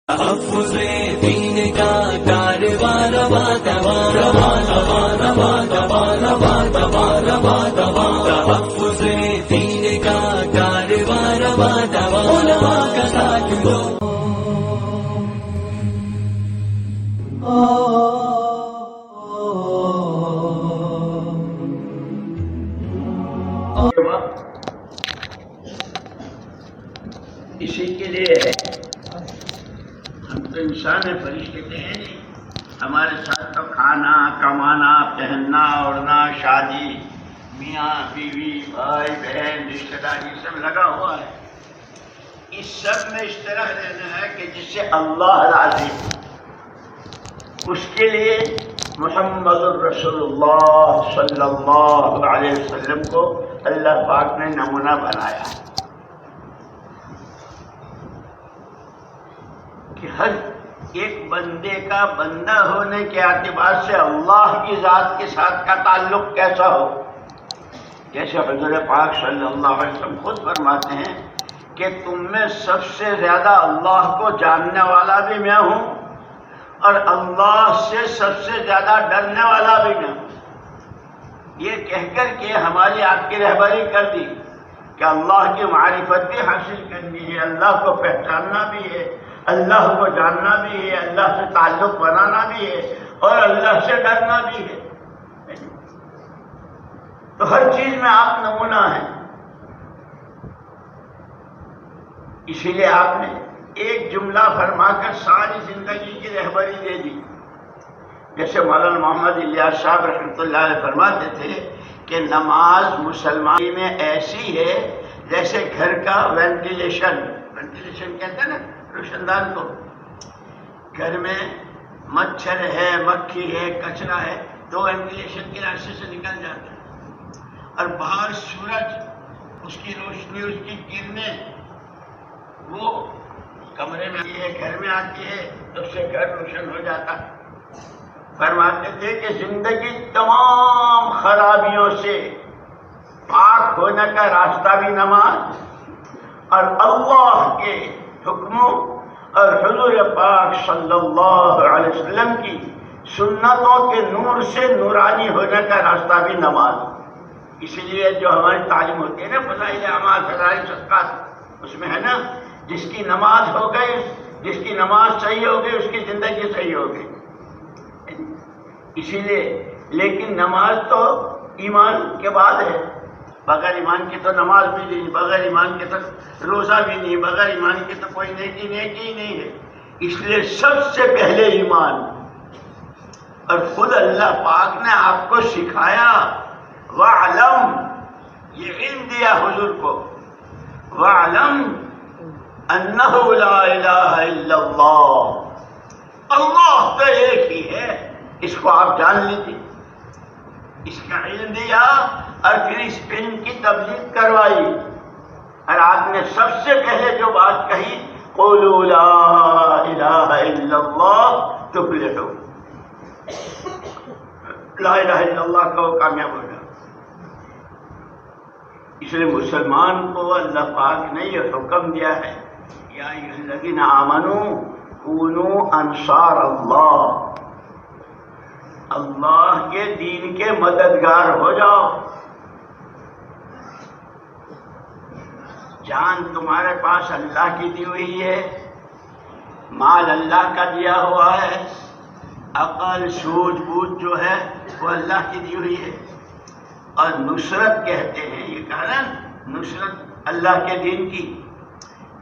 تحفظ دین کا کارواں رواں رواں رواں رواں رواں رواں رواں رواں رواں رواں تحفظ دین کا کارواں رواں رواں علماء کا ساتھ دو. اسی کے لیے ہے. ہم تو انسان ہیں، فرشتے تو ہیں نہیں. ہمارے ساتھ تو کھانا کمانا پہننا اوڑھنا شادی میاں بیوی بھائی بہن رشتے داری سب لگا ہوا ہے. اس سب میں اس طرح رہنا ہے کہ جس سے اللہ راضی ہو. اس کے لیے محمد الرسول اللہ صلی اللہ علیہ وسلم کو اللہ پاک نے نمونہ بنایا کہ ہر ایک بندے کا بندہ ہونے کے اعتبار سے اللہ کی ذات کے ساتھ کا تعلق کیسا ہو. جیسے حضور پاک صلی اللہ علیہ وسلم خود فرماتے ہیں کہ تم میں سب سے زیادہ اللہ کو جاننے والا بھی میں ہوں اور اللہ سے سب سے زیادہ ڈرنے والا بھی میں ہوں. یہ کہہ کر کے ہماری آپ کی رہبری کر دی کہ اللہ کی معرفت بھی حاصل کرنی ہے، اللہ کو پہچاننا بھی ہے، اللہ کو جاننا بھی ہے، اللہ سے تعلق بنانا بھی ہے اور اللہ سے ڈرنا بھی ہے. تو ہر چیز میں آپ نمونہ ہیں. اسی لیے آپ نے ایک جملہ فرما کر ساری زندگی کی رہبری دے دی. جیسے مولانا محمد الیاس صاحب رحمۃ اللہ علیہ فرماتے تھے کہ نماز مسلمان میں ایسی ہے جیسے گھر کا وینٹیلیشن کہتے ہیں نا روشندان کو. گھر میں مچھر ہے، مکھی ہے، کچرا ہے تو وینٹیلیشن کے راستے سے نکل جاتا ہے اور باہر سورج اس کی روشنی اس کی کرنیں وہ کمرے میں آتی ہے، گھر میں آتی ہے تو اس سے گھر روشن ہو جاتا ہے. فرماتے تھے کہ زندگی تمام خرابیوں سے پاک ہونے کا راستہ بھی نماز اور اللہ کے حکموں اور حضور پاک صلی اللہ علیہ وسلم کی سنتوں کے نور سے نورانی ہونے کا راستہ بھی نماز. اسی لیے جو ہماری تعلیم ہوتی ہے نا فضائل اعمال فضائل صدقات، اس میں ہے نا جس کی نماز ہو گئی، جس کی نماز صحیح ہو گئی اس کی زندگی صحیح ہو گئی. اسی لیے لیکن نماز تو ایمان کے بعد ہے. بغیر ایمان کی تو نماز بھی نہیں، بغیر ایمان کے تو روزہ بھی نہیں، بغیر ایمان کے تو کوئی نیکی ہی نہیں ہے. اس لیے سب سے پہلے ایمان. اور خود اللہ پاک نے آپ کو سکھایا وَعْلَمْ، یہ علم دیا حضور کو، وَعْلَمْ أَنَّهُ لَا إِلَهَ إِلَّا اللَّهُ، اللہ تو ایک ہی ہے، اس کو آپ جان لیجیے. اس کا علم دیا اور پھر اس علم کی تبلیغ کروائی. اور آپ نے سب سے پہلے جو بات کہی قولوا لا الہ الا اللہ تفلحوا، لا الہ الا اللہ کا وہ کامیاب ہو جائے. اس لیے مسلمان کو اللہ پاک نے یہ حکم دیا ہے یا ایھا الذین آمنوا کونوا انصار اللہ، اللہ کے دین کے مددگار ہو جاؤ. جان تمہارے پاس اللہ کی دی ہوئی ہے، مال اللہ کا دیا ہوا ہے، عقل سوجھ بوجھ جو ہے وہ اللہ کی دی ہوئی ہے. اور نصرت کہتے ہیں، یہ کہا نا نصرت اللہ کے دین کی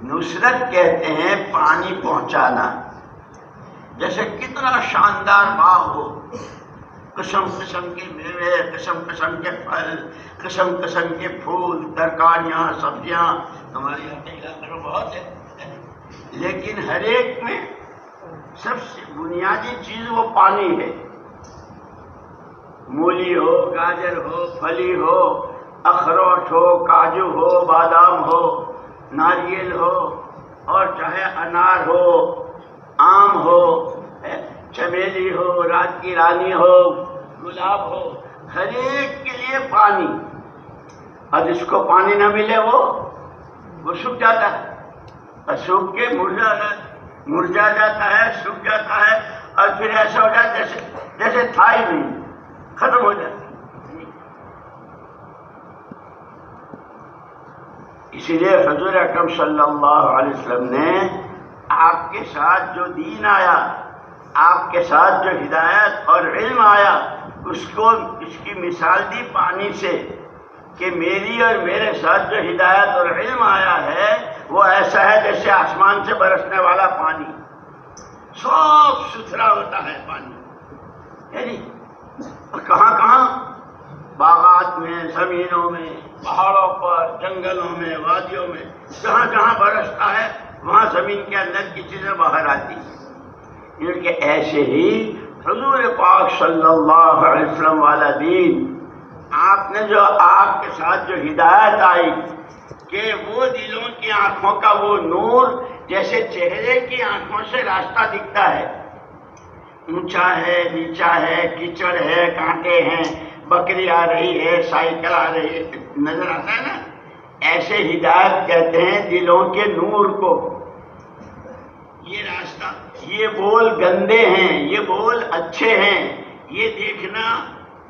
نصرت کہتے ہیں پانی پہنچانا. جیسے کتنا شاندار باغ ہو، قسم قسم کے میوے، قسم قسم کے پھل، قسم قسم کے پھول، ترکاریاں، سبزیاں ہمارے یہاں کے علاقے میں بہت ہے، لیکن ہر ایک میں سب سے بنیادی چیز وہ پانی ہے. مولی ہو، گاجر ہو، پھلی ہو، اخروٹ ہو، کاجو ہو، بادام ہو، ناریل ہو، اور چاہے انار ہو، آم ہو، چمیلی ہو، رات کی رانی ہو، گلاب ہو، ہر ایک کے لیے پانی. اور جس کو پانی نہ ملے وہ سوکھ جاتا ہے اور سوکھ کے مرجھا جاتا ہے. مرجھا جاتا ہے، سوکھ جاتا ہے، اور پھر ایسا ہو جاتا ہے جیسے تھا ہی نہیں، ختم ہو جاتا ہے۔ اسی لیے حضور اکرم صلی اللہ علیہ وسلم نے آپ کے ساتھ جو دین آیا، آپ کے ساتھ جو ہدایت اور علم آیا، اس کی مثال دی پانی سے کہ میری اور میرے ساتھ جو ہدایت اور علم آیا ہے وہ ایسا ہے جیسے آسمان سے برسنے والا پانی، صاف ستھرا ہوتا ہے پانی، یعنی کہاں کہاں، باغات میں، زمینوں میں، پہاڑوں پر، جنگلوں میں، وادیوں میں، جہاں جہاں برستا ہے وہاں زمین کے اندر کی چیزیں باہر آتی ہیں۔ کیونکہ ایسے ہی حضور پاک صلی اللہ علیہ وسلم والا دین، آپ نے جو آپ کے ساتھ جو ہدایت آئی کہ وہ دلوں کی آنکھوں کا وہ نور جیسے چہرے کی آنکھوں سے راستہ دکھتا ہے، اونچا ہے، نیچا ہے، کیچڑ ہے، کانٹے ہیں، بکری آ رہی ہے، سائیکل آ رہی ہے، نظر آتا ہے نا، ایسے ہدایت کہتے ہیں دلوں کے نور کو۔ یہ راستہ، یہ بول گندے ہیں، یہ بول اچھے ہیں، یہ دیکھنا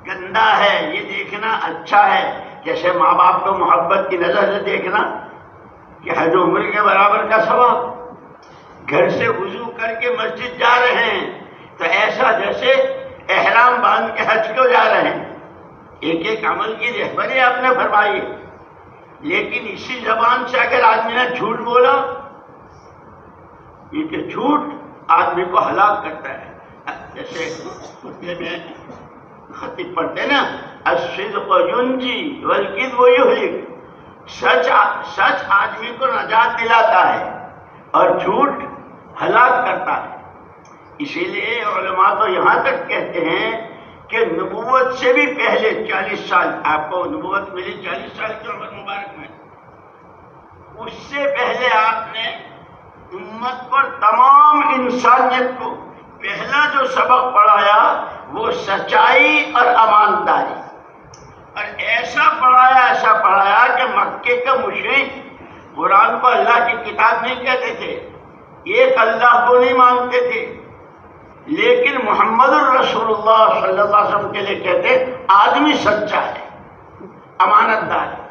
گندا ہے، یہ دیکھنا اچھا ہے، جیسے ماں باپ کو محبت کی نظر سے دیکھنا کہ حج عمر کے برابر کا ثواب، گھر سے وضو کر کے مسجد جا رہے ہیں تو ایسا جیسے احرام باندھ کے حج کو جا رہے ہیں۔ ایک ایک عمل کی رہبری آپ نے فرمائی، لیکن اسی زبان سے اگر آدمی نے جھوٹ بولا، یہ کہ جھوٹ آدمی کو ہلاک کرتا ہے، جیسے خطبے میں خطیب پڑھتے ہیں نا، الصدق ینجی والکذب یہلک، سچ آدمی کو نجات دلاتا ہے اور جھوٹ ہلاک کرتا ہے۔ اسی لیے علماء تو یہاں تک کہتے ہیں کہ نبوت سے بھی پہلے 40 سال، آپ کو نبوت ملی 40 سال کی عمر مبارک میں، اس سے پہلے آپ نے امت پر، تمام انسانیت کو پہلا جو سبق پڑھایا وہ سچائی اور امانتداری، اور ایسا پڑھایا کہ مکے کا مشرک قرآن کو اللہ کی کتاب نہیں کہتے تھے، ایک اللہ کو نہیں مانتے تھے، لیکن محمد الرسول اللہ صلی اللہ علیہ وسلم کے لیے کہتے آدمی سچا ہے، امانت دار ہے،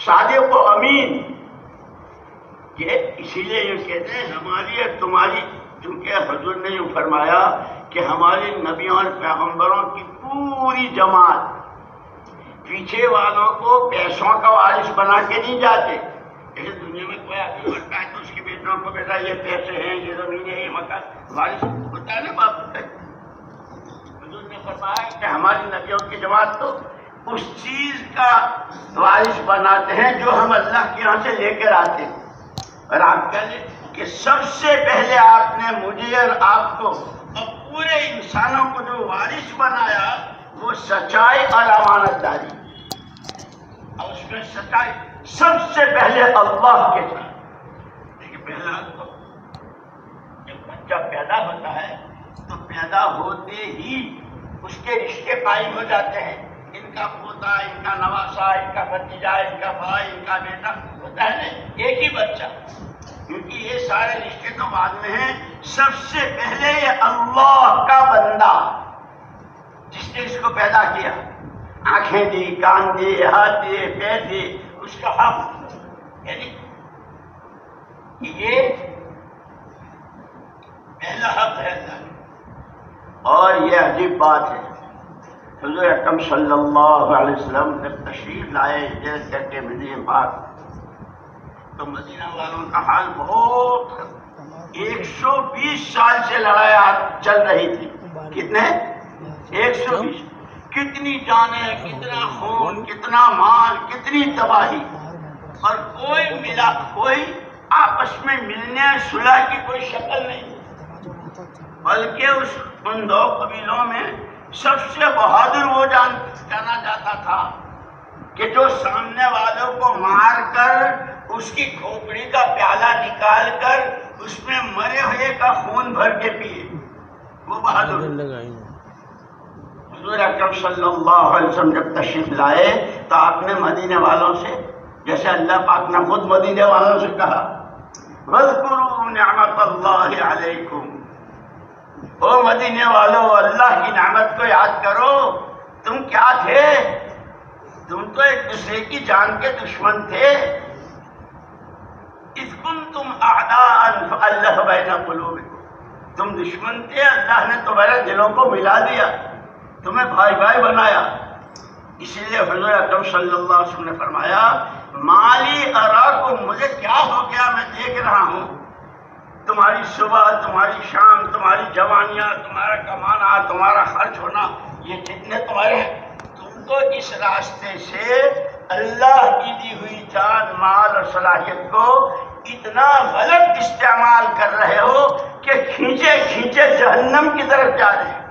صادق و امین۔ یہ اسی لیے یہ کہتے ہیں ہماری اور تمہاری، چونکہ حضور نے یہ فرمایا کہ ہمارے نبیوں اور پیغمبروں کی پوری جماعت پیچھے والوں کو پیسوں کا وارث بنا کے نہیں جاتے، جیسے دنیا میں کوئی آدمی مرتا ہے تو اس کی بیٹوں کو بیٹا یہ پیسے ہیں، یہ زمین ہے، یہ مکان، وارث ہوتا ہے نا باپ کا۔ حضور نے فرمایا کہ ہماری نبیوں کی جماعت تو اس چیز کا وارث بناتے ہیں جو ہم اللہ کے یہاں سے لے کر آتے ہیں۔ اور آپ کہہ لیں کہ سب سے پہلے آپ نے مجھے اور آپ کو اور پورے انسانوں کو جو وارث بنایا وہ سچائی اور امانت داری، اور اس میں سچائی سب سے پہلے اللہ کے ساتھ۔ دیکھیے پہلا تو جب بچہ پیدا ہوتا ہے تو پیدا ہوتے ہی اس کے رشتے قائم ہو جاتے ہیں، ان کا پوتا، ان کا نواسا، ان کا بھتیجا، ان کا بھائی، ان کا بیٹا ہوتا ہے نا، ایک ہی بچہ، کیونکہ یہ سارے رشتے تو بعد میں ہیں۔ سب سے پہلے یہ اللہ کا بندہ جس نے اس کو پیدا کیا، آنکھیں دی، کان دیے، ہاتھ دیے، پیر دیے، اس کا حق، یعنی یہ پہلا حق ہے اللہ۔ اور یہ عجیب بات ہے، حضور اکرم صلی اللہ علیہ وسلم جب تشریف لائے ہجرت کر کے مدینہ پاک، تو مدینہ والوں کا حال بہت، 120 سال سے لڑائی چل رہی تھی۔ کتنے؟ 120۔ کتنی جانیں، کتنا خون، کتنا مال، کتنی تباہی، اور کوئی آپس میں ملنے صلح کی کوئی شکل نہیں، بلکہ ان دو قبیلوں میں سب سے بہادر وہ جانا جاتا تھا کہ جو سامنے والوں کو مار کر اس کی کھوپڑی کا پیالہ نکال کر اس میں مرے ہوئے کا خون بھر کے پیے، وہ بہادر۔ حضور اکرم صلی اللہ علیہ وسلم جب تشریف لائے تو آپ نے مدینے والوں سے، جیسے اللہ پاک نے خود مدینے والوں سے کہا وَاذْكُرُوا نِعْمَتَ اللَّهِ عَلَيْكُمْ، او مدینے والو اللہ کی نعمت کو یاد کرو. تم کیا تھے؟ تم تو ایک دوسرے کی جان کے دشمن تھے. اذ کنتم اعداء فالف بین قلوبکم، تم دشمن تھے، اللہ نے تمہارے دلوں کو ملا دیا، تمہیں بھائی بھائی بنایا. اسی لیے حضور اکرم صلی اللہ علیہ وسلم نے فرمایا مالی اراکم، مجھے کیا ہو گیا میں دیکھ رہا ہوں تمہاری صبح، تمہاری شام، تمہاری جوانیاں، تمہارا کمانا، تمہارا خرچ ہونا، یہ جتنے تمہارے، تم تو اس راستے سے اللہ کی دی ہوئی جان، مال اور صلاحیت کو اتنا غلط استعمال کر رہے ہو کہ کھینچے کھینچے جہنم کی طرف جا رہے ہیں.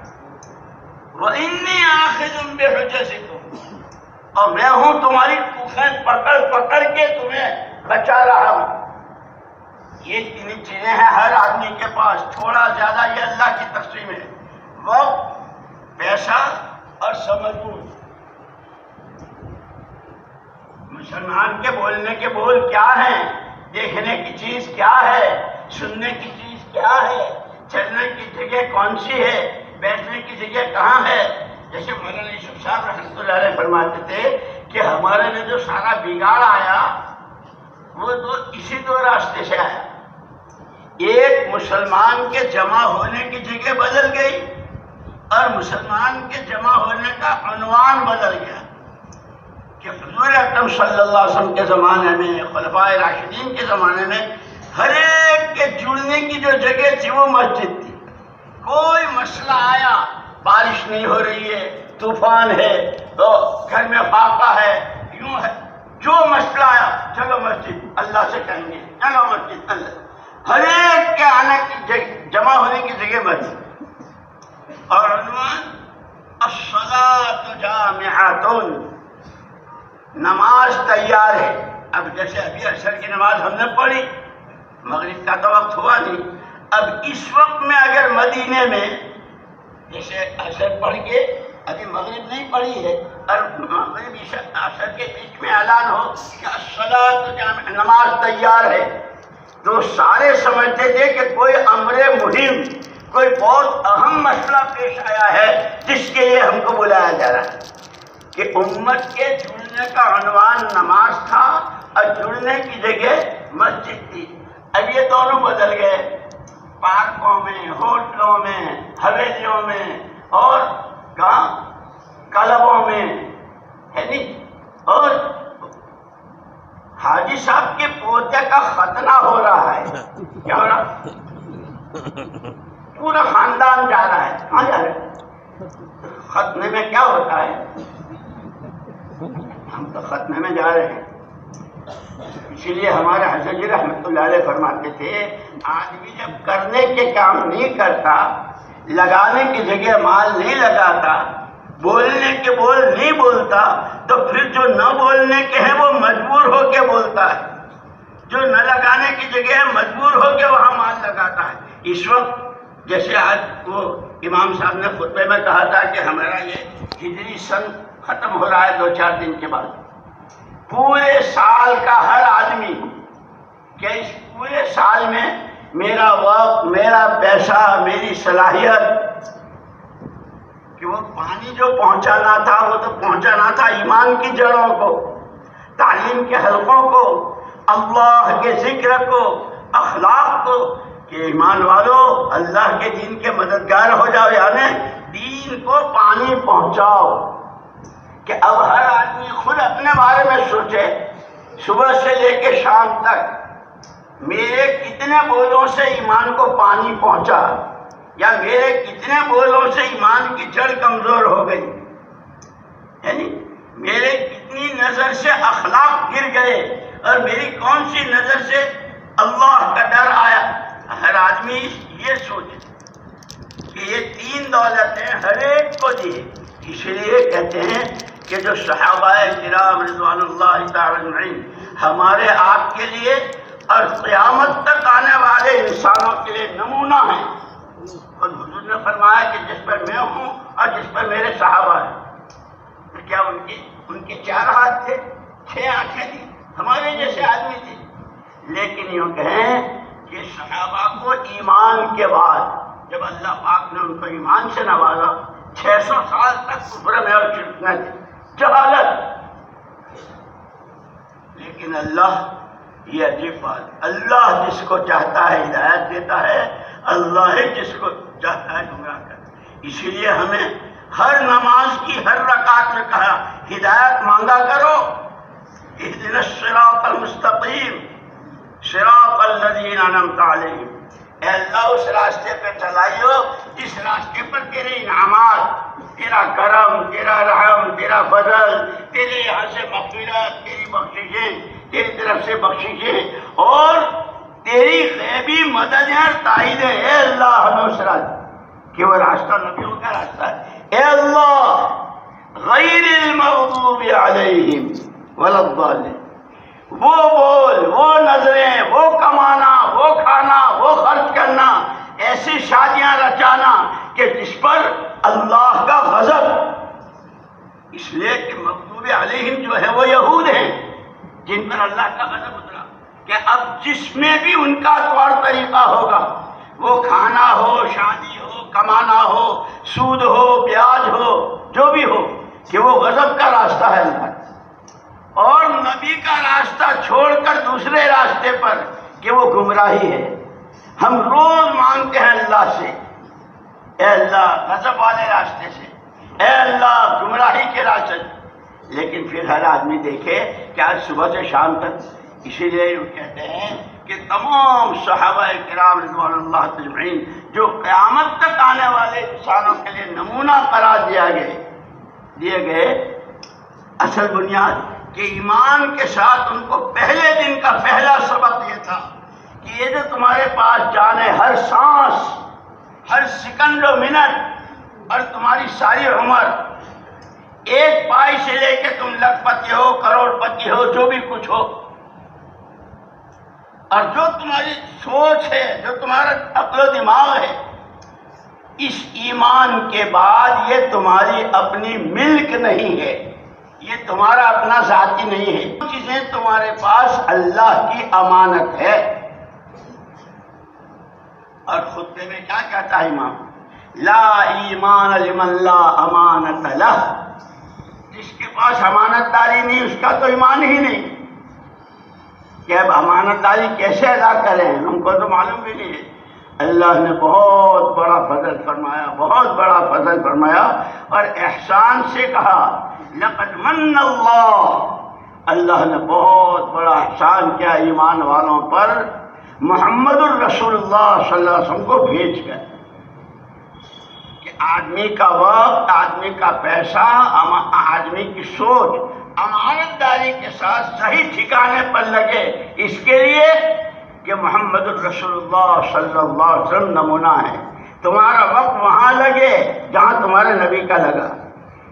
وَإِنِّي آخِذٌ بِحُجَزِكُمْ، اور میں ہوں تمہاری کوکھیں پکڑ پکڑ کے تمہیں بچا رہا ہوں. یہ تین چیزیں ہیں ہر آدمی کے پاس، تھوڑا زیادہ یہ اللہ کی تقسیم ہے. وقت، پیسہ اور سمجھ. مسلمان کے بولنے کے بول کیا ہیں، دیکھنے کی چیز کیا ہے، سننے کی چیز کیا ہے، چلنے کی جگہ کون سی ہے، بیٹھنے کی جگہ کہاں ہے. جیسے مولانا یوسف صاحب رحمۃ اللہ علیہ فرماتے تھے کہ ہمارے میں جو سارا بگاڑ آیا وہ تو اسی دو راستے سے آیا. ایک مسلمان کے جمع ہونے کی جگہ بدل گئی اور مسلمان کے جمع ہونے کا عنوان بدل گیا. کہ حضور اکرم صلی اللہ علیہ وسلم کے زمانے میں، خلفائے راشدین کے زمانے میں ہر ایک کے جڑنے کی جو جگہ تھی وہ مسجد تھی. کوئی مسئلہ آیا، بارش نہیں ہو رہی ہے، طوفان ہے، تو گھر میں فاقہ ہے، یوں ہے، جو مسئلہ آیا چلو مسجد، اللہ سے کہیں گے چلو مسجد. اللہ ہر ایک کے آنے کی جمع ہونے کی جگہ مسجد. اور عنوان الصلاۃ جامعۃ، نماز تیار ہے. اب جیسے ابھی عصر کی نماز ہم نے پڑھی، مغرب کا تو وقت ہوا نہیں. اب اس وقت میں اگر مدینے میں جیسے عصر پڑھ کے ابھی مغرب نہیں پڑھی ہے اور مغرب عصر کے بیچ میں اعلان ہو کہ الصلاۃ جامع، نماز تیار ہے، تو سارے سمجھتے تھے کہ کوئی امر مہم، کوئی بہت اہم مسئلہ پیش آیا ہے جس کے لیے ہم کو بلایا جا رہا ہے. کہ امت کے جڑنے کا عنوان نماز تھا اور جڑنے کی جگہ مسجد تھی. اب یہ دونوں بدل گئے. پارکوں میں، ہوٹلوں میں، حویلیوں میں اور کہاں کلبوں میں ہے نہیں. اور حاجی صاحب کے پوتے کا ختنہ ہو رہا ہے. کیا ہو رہا؟ پورا خاندان جا رہا ہے. کہاں جا رہے ہیں؟ ختنے میں کیا ہوتا ہے؟ ہم تو ختنے میں جا رہے ہیں. اسی لیے ہمارے حضرت جی رحمۃ اللہ علیہ فرماتے تھے آدمی جب کرنے کے کام نہیں کرتا، لگانے کی جگہ مال نہیں لگاتا، بولنے کے بول نہیں بولتا، تو پھر جو نہ بولنے کے ہیں وہ مجبور ہو کے بولتا ہے، جو نہ لگانے کی جگہ ہے مجبور ہو کے وہاں مال لگاتا ہے. اس وقت جیسے آج وہ امام صاحب نے خطبے میں کہا تھا کہ ہمارا یہ ہجری سن ختم ہو رہا ہے 2-4 دن کے بعد. پورے سال کا ہر آدمی کہ اس پورے سال میں میرا وقت، میرا پیسہ، میری صلاحیت، کہ وہ پانی جو پہنچانا تھا وہ تو پہنچانا تھا ایمان کی جڑوں کو، تعلیم کے حلقوں کو، اللہ کے ذکر کو، اخلاق کو، کہ ایمان والو اللہ کے دین کے مددگار ہو جاؤ، یعنی دین کو پانی پہنچاؤ. کہ اب ہر آدمی خود اپنے بارے میں سوچے، صبح سے لے کے شام تک میرے کتنے بولوں سے ایمان کو پانی پہنچا، یا میرے کتنے بولوں سے ایمان کی جڑ کمزور ہو گئی، یعنی میرے کتنی نظر سے اخلاق گر گئے اور میری کون سی نظر سے اللہ کا ڈر آیا. ہر آدمی یہ سوچے کہ یہ 3 دولتیں ہر ایک کو دی. اس لیے کہتے ہیں کہ جو صحابہ کرام رضوان اللہ تعالی اجمعین ہمارے آپ کے لیے اور قیامت تک آنے والے انسانوں کے لیے نمونہ ہیں. اور حضور نے فرمایا کہ جس پر میں ہوں اور جس پر میرے صحابہ ہیں. تو کیا ان کے 4 ہاتھ تھے، 6 آنکھیں تھیں، ہمارے جیسے آدمی تھے. لیکن یوں کہیں کہ صحابہ کو ایمان کے بعد جب اللہ پاک نے ان کو ایمان سے نوازا 600 سال تک کفر میں اور شرک میں تھے، جہالت، لیکن اللہ، یہ عجیب بات، اللہ جس کو چاہتا ہے ہدایت دیتا ہے، اللہ ہی جس کو چاہتا ہے گمراہ کرتا ہے۔ اسی لیے ہمیں ہر نماز کی ہر رکعت میں کہا ہدایت مانگا کرو، اہدنا الصراط المستقیم صراط الذین انعمت علیہم، اے اللہ اس راستے پہ چلائیو جس راستے پر تیرے انعامات، تیرا کرم، تیرا رحم، تیرا فضل، تیرے یہاں سے مغفرت، تیری بخششیں، تیری طرف سے بخششیں اور تیری غیبی مدد اور تائیدیں، اے اللہ ہمیں اس راستے کہ وہ راستہ نبیوں کا راستہ ہے، اے اللہ غیر المغضوب علیہم ولا الضالین، وہ بول، وہ نظریں، وہ کمانا، وہ کھانا، وہ خرچ کرنا، ایسی شادیاں رچانا کہ جس پر اللہ کا غضب، اس لیے کہ مغضوب علیہم جو ہے وہ یہود ہیں جن پر اللہ کا غضب اترا، کہ اب جس میں بھی ان کا طور طریقہ ہوگا، وہ کھانا ہو، شادی ہو، کمانا ہو، سود ہو، بیاج ہو، جو بھی ہو، کہ وہ غضب کا راستہ ہے اللہ، اور نبی کا راستہ چھوڑ کر دوسرے راستے پر کہ وہ گمراہی ہے۔ ہم روز مانگتے ہیں اللہ سے، اے اللہ غضب والے راستے سے، اے اللہ گمراہی کے راستے سے، لیکن پھر ہر آدمی دیکھے کہ آج صبح سے شام تک، اسی لیے وہ کہتے ہیں کہ تمام صحابہ کرام رضوان اللہ اجمعین جو قیامت تک آنے والے انسانوں کے لیے نمونہ قرار دیے گئے، اصل بنیاد کہ ایمان کے ساتھ ان کو پہلے دن کا پہلا سبق یہ تھا کہ یہ جو تمہارے پاس جان ہے، ہر سانس، ہر سیکنڈ و منٹ اور تمہاری ساری عمر، ایک پائی سے لے کے تم لکھ پتی ہو، کروڑ پتی ہو، جو بھی کچھ ہو، اور جو تمہاری سوچ ہے، جو تمہارا عقل و دماغ ہے، اس ایمان کے بعد یہ تمہاری اپنی ملک نہیں ہے، یہ تمہارا اپنا ذاتی نہیں ہے، یہ چیزیں تمہارے پاس اللہ کی امانت ہے۔ اور خطبے میں کیا کہتا ہے امام؟ لا ایمان لمن لا امانت لہ، جس کے پاس امانت داری نہیں اس کا تو ایمان ہی نہیں، کہ اب امانت داری کیسے ادا کریں، ہم کو تو معلوم بھی نہیں ہے۔ اللہ نے بہت بڑا فضل فرمایا، بہت بڑا فضل فرمایا، اور احسان سے کہا لقد من اللہ نے بہت بڑا احسان کیا ایمان والوں پر، محمد الرسول اللہ صلی اللہ علیہ وسلم کو بھیج کر، کہ آدمی کا وقت، آدمی کا پیسہ، آدمی کی سوچ امانت داری کے ساتھ صحیح ٹھکانے پر لگے، اس کے لیے کہ محمد الرسول اللہ صلی اللہ علیہ وسلم نمونہ ہے۔ تمہارا وقت وہاں لگے جہاں تمہارے نبی کا لگا،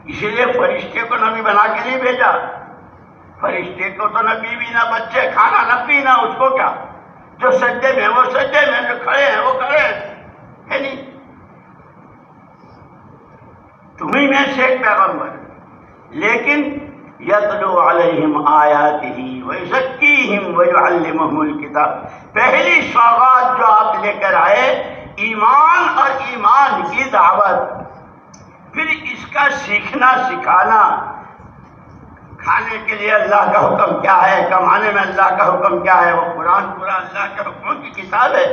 اسی لیے فرشتے کو نبی بنا کے نہیں بھیجا، فرشتے کو تو نہ بیوی نہ بچے، کھانا نہ پینا، اس کو کیا، جو سجدے میں وہ سجدے میں، جو کھڑے ہیں وہ کھڑے ہیں، ہے نہیں، تمہیں میں سے ایک پیغمبر، لیکن یتلو علیہم آیاتہ ویزکیہم ویعلمہم الکتاب، پہلی سوغات جو آپ لے کر آئے ایمان اور ایمان کی دعوت، پھر اس کا سیکھنا سکھانا، کھانے کے لیے اللہ کا حکم کیا ہے، کمانے میں اللہ کا حکم کیا ہے، وہ قرآن پورا اللہ کے حکموں کی کتاب ہے۔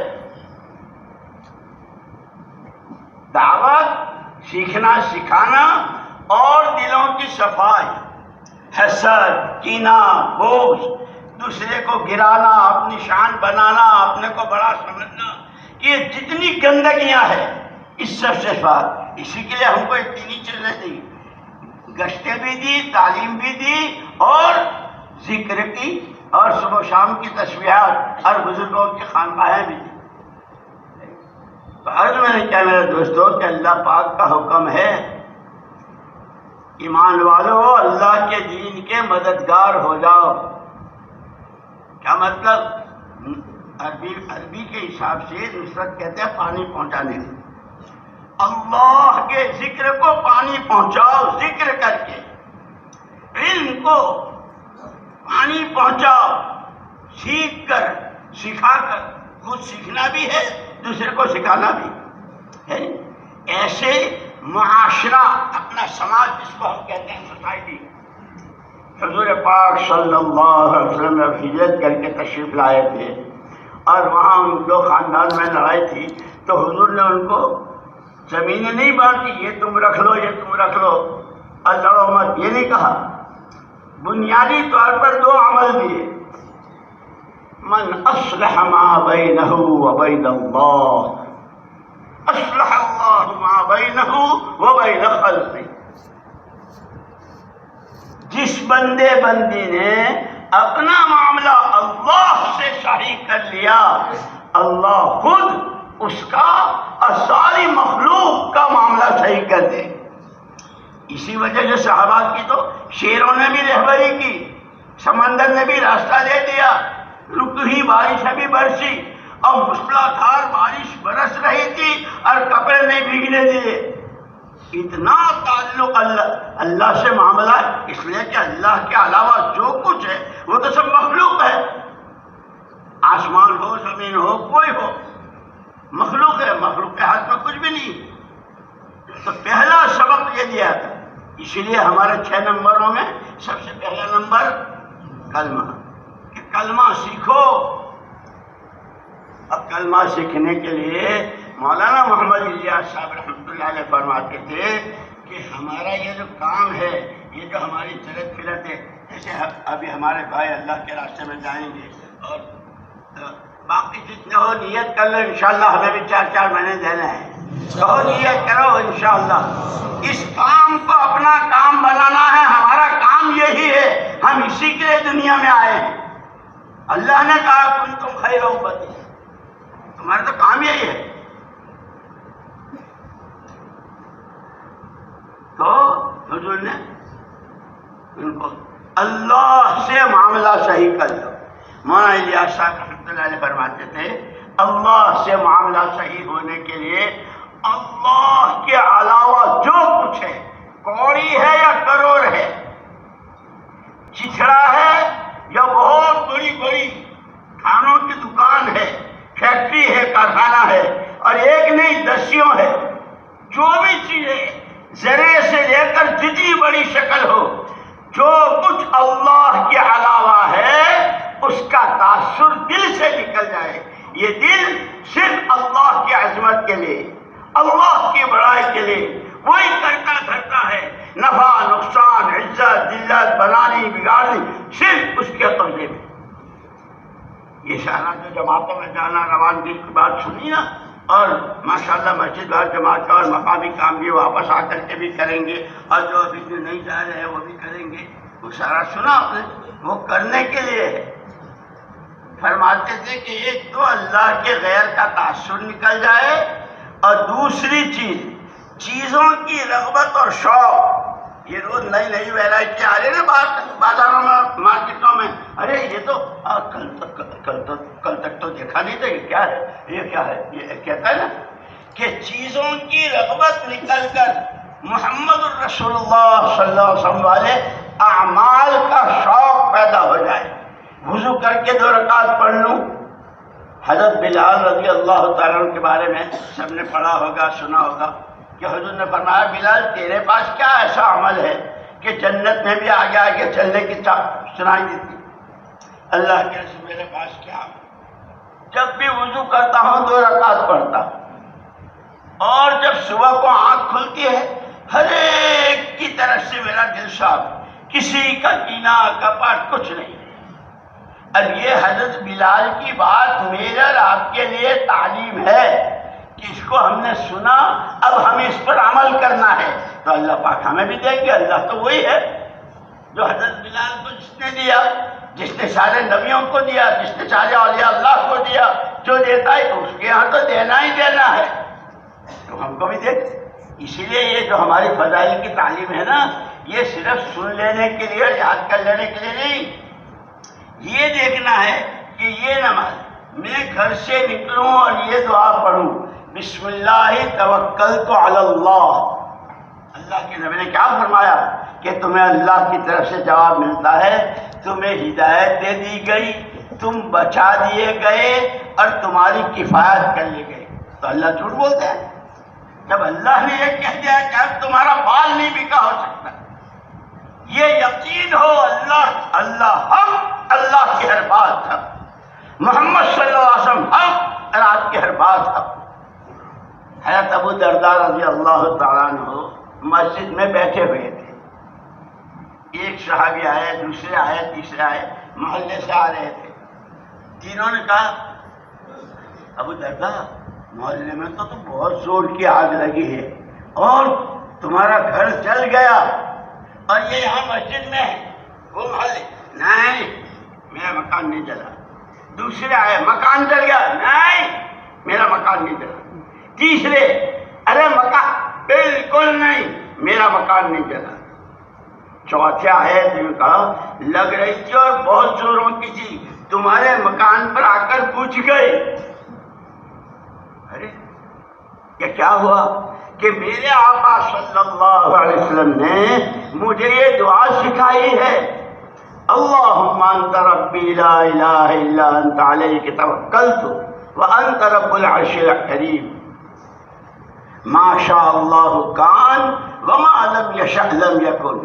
دعوت، سیکھنا سکھانا اور دلوں کی صفائی، حسد، کینہ، بغض، دوسرے کو گرانا، اپنی شان بنانا، اپنے کو بڑا سمجھنا، یہ جتنی گندگیاں ہیں اس سب سے صفات، اسی کے لیے ہم کو اتنی چیزیں دی، گشتیں بھی دی، تعلیم بھی دی، اور ذکر کی، اور صبح و شام کی تسبیحات، اور بزرگوں کی خانقاہیں بھی دی۔ تو عرض میں نے کیا میرے دوستوں کہ اللہ پاک کا حکم ہے ایمان والو اللہ کے دین کے مددگار ہو جاؤ۔ کیا مطلب؟ عربی کے حساب سے نصرت کہتے ہیں پانی پہنچانے، اللہ کے ذکر کو پانی پہنچاؤ، ذکر کر کے علم کو پانی پہنچاؤ، سیکھ کر، سکھا کر، خود سیکھنا بھی ہے، دوسرے کو سکھانا بھی ہے۔ ایسے معاشرہ، اپنا سماج جس کو ہم کہتے ہیں سوسائٹی، حضور پاک صلی اللہ علیہ وسلم نے ہجرت کر کے تشریف لائے تھے اور وہاں ان کو خاندان میں لڑائی تھی تو حضور نے ان کو زمینیں نہیں بانٹی، یہ تم رکھ لو یہ تم رکھ لو اور لڑو مت، یہ نہیں کہا۔ بنیادی طور پر دو عمل دیے، من اصلح ما بینہ وبین اللہ اصلح اللہ ما بینہ وبین خلقہ۔ جس بندے بندی نے اپنا معاملہ اللہ سے صحیح کر لیا، اللہ خود اس کا اور ساری مخلوق کا معاملہ صحیح کر دے۔ اسی وجہ سے صحابہ کی تو شیروں نے بھی رہبری کی، سمندر نے بھی راستہ دے دیا، رکی بارشیں بھی برسی اور موسلادھار بارش برس رہی تھی اور کپڑے نہیں بھیگنے دیے۔ اتنا تعلق اللہ سے معاملہ، اس لیے کہ اللہ کے علاوہ جو کچھ ہے وہ تو سب مخلوق ہے، آسمان ہو زمین ہو کوئی ہو، مخلوق ہے، مخلوق کے ہاتھ میں کچھ بھی نہیں۔ تو پہلا سبق یہ دیا تھا، اسی لیے ہمارے 6 نمبروں میں سب سے پہلا نمبر کلمہ، کہ کلمہ سیکھو۔ اب کلمہ سیکھنے کے لیے مولانا محمد الیاس صاحب رحمۃ اللہ علیہ فرماتے تھے کہ ہمارا یہ جو کام ہے، یہ جو ہماری چلت پھرت ہے، جیسے ابھی ہمارے بھائی اللہ کے راستے میں جائیں گے اور باقی جتنے ہو نیت کر لو، انشاءاللہ ہمیں بھی 4 مہینے دینا ہے، کہو نیت کرو انشاءاللہ۔ اس کام کو اپنا کام بنانا ہے، ہمارا کام یہی ہے، ہم اسی کے لیے دنیا میں آئے ہیں۔ اللہ نے کہا کنتم خیر امۃ، تمہارا تو کام یہی ہے۔ تو حضور نے ان کو اللہ سے معاملہ صحیح کر لو۔ مولانا الیاس صاحب رحمۃ اللہ علیہ فرماتے تھے اللہ سے معاملہ صحیح ہونے کے لیے اللہ کے علاوہ جو کچھ ہے، کوڑی ہے یا کروڑ ہے، چچڑا ہے یا بہت بڑی بڑی کھانوں کی دکان ہے، فیکٹری ہے، کارخانہ ہے، اور ایک نہیں دسیوں ہے، جو بھی چیزیں ذرے سے لے کر جتنی بڑی شکل ہو، جو کچھ اللہ کے علاوہ ہے اس کا تاثر دل سے نکل جائے۔ یہ دل صرف اللہ کی عظمت کے لیے، اللہ کی بڑائی کے لیے وہی کرتا دھرتا ہے، نفع نقصان عزت ذلت بنانی بگاڑنی صرف اس کے قبضے میں۔ یہ سارا جو جماعتوں میں جانا روانگی کی بات سنی نا، اور ماشاءاللہ مسجد بھر جماعت کا اور مقامی کام بھی واپس آ کر کے بھی کریں گے، اور جو ابھی جو نہیں جا رہے ہیں وہ بھی کریں گے، وہ سارا سنا آپ نے، وہ کرنے کے لیے ہے۔ فرماتے تھے کہ ایک تو اللہ کے غیر کا تاثر نکل جائے، اور دوسری چیزوں کی رغبت اور شوق۔ یہ روز نئی نئی ویرائٹی آ رہی ہے نا بازاروں میں مارکیٹوں میں، ارے یہ تو کل تک تو دیکھا نہیں تھا، یہ کیا ہے یہ کیا ہے، یہ کہتا ہے نا کہ چیزوں کی رغبت نکل کر محمد الرسول اللہ صلی اللہ علیہ وسلم والے اعمال کا شوق پیدا ہو جائے۔ وضو کر کے 2 رکعت پڑھ لوں۔ حضرت بلال رضی اللہ تعالیٰ عنہ کے بارے میں سب نے پڑھا ہوگا، سنا ہوگا کہ حضور نے فرمایا بلال تیرے پاس کیا ایسا عمل ہے کہ جنت میں بھی آگے آگے چلنے کی سنائی دیتی؟ اللہ کے رسول میرے پاس کیا عمل؟ جب بھی وضو کرتا ہوں 2 رکعت پڑھتا ہوں، اور جب صبح کو آنکھ کھلتی ہے ہر ایک کی طرف سے میرا دل صاف، کسی کا کینہ کپٹ کچھ نہیں۔ اب یہ حضرت بلال کی بات میرے اور آپ کے لیے تعلیم ہے کہ اس کو ہم نے سنا، اب ہمیں اس پر عمل کرنا ہے، تو اللہ پاک ہمیں بھی دیں گے۔ اللہ تو وہی ہے جو حضرت بلال کو جس نے دیا، جس نے سارے نبیوں کو دیا، جس نے سارے اولیاء اللہ کو دیا، جو دیتا ہے تو اس کے یہاں تو دینا ہی دینا ہے، تو ہم کو بھی دے۔ اسی لیے یہ جو ہماری فضائل کی تعلیم ہے نا، یہ صرف سن لینے کے لیے اور یاد کر لینے کے لیے نہیں، یہ دیکھنا ہے کہ یہ نماز میں گھر سے نکلوں اور یہ دعا پڑھوں، بسم اللہ توکلت علی اللہ۔ اللہ کے نبی نے کیا فرمایا کہ تمہیں اللہ کی طرف سے جواب ملتا ہے، تمہیں ہدایت دے دی گئی، تم بچا دیے گئے اور تمہاری کفایت کر لیے گئے. تو اللہ جھوٹ بولتے ہیں؟ جب اللہ نے یہ کہہ دیا کہ اب تمہارا بال نہیں بکا ہو سکتا. یہ یقین ہو اللہ حق، اللہ کی ہر بات حق، محمد صلی اللہ علیہ وسلم حق اور آپ کی ہر بات حق. حضرت ابو درداء رضی اللہ تعالیٰ عنہ مسجد میں بیٹھے ہوئے تھے. ایک صحابی آئے، دوسرے آئے، تیسرے آئے، محلے سے آ رہے تھے. تینوں نے کہا ابو درداء محلے میں تو بہت زور کی آگ لگی ہے اور تمہارا گھر جل گیا اور یہ یہاں مسجد میں ہے. وہ محلے نہیں میرا مکان نہیں جلا. دوسرے آئے مکان جل گیا، نہیں میرا مکان نہیں جلا. تیسرے ارے مکان بالکل نہیں میرا مکان نہیں جلا. چوتھے آئے تو کہا لگ رہی تھی اور بہت زوروں کی تھی، تمہارے مکان پر آ کر پوچھ گئی. ارے کیا ہوا کہ میرے آقا صلی اللہ علیہ وسلم نے مجھے یہ دعا سکھائی ہے، اللہم انت ربی لا الہ الا انت علیک توکلت وانت رب العرش الکریم ما شاء اللہ کان وما لم یشأ لم یکن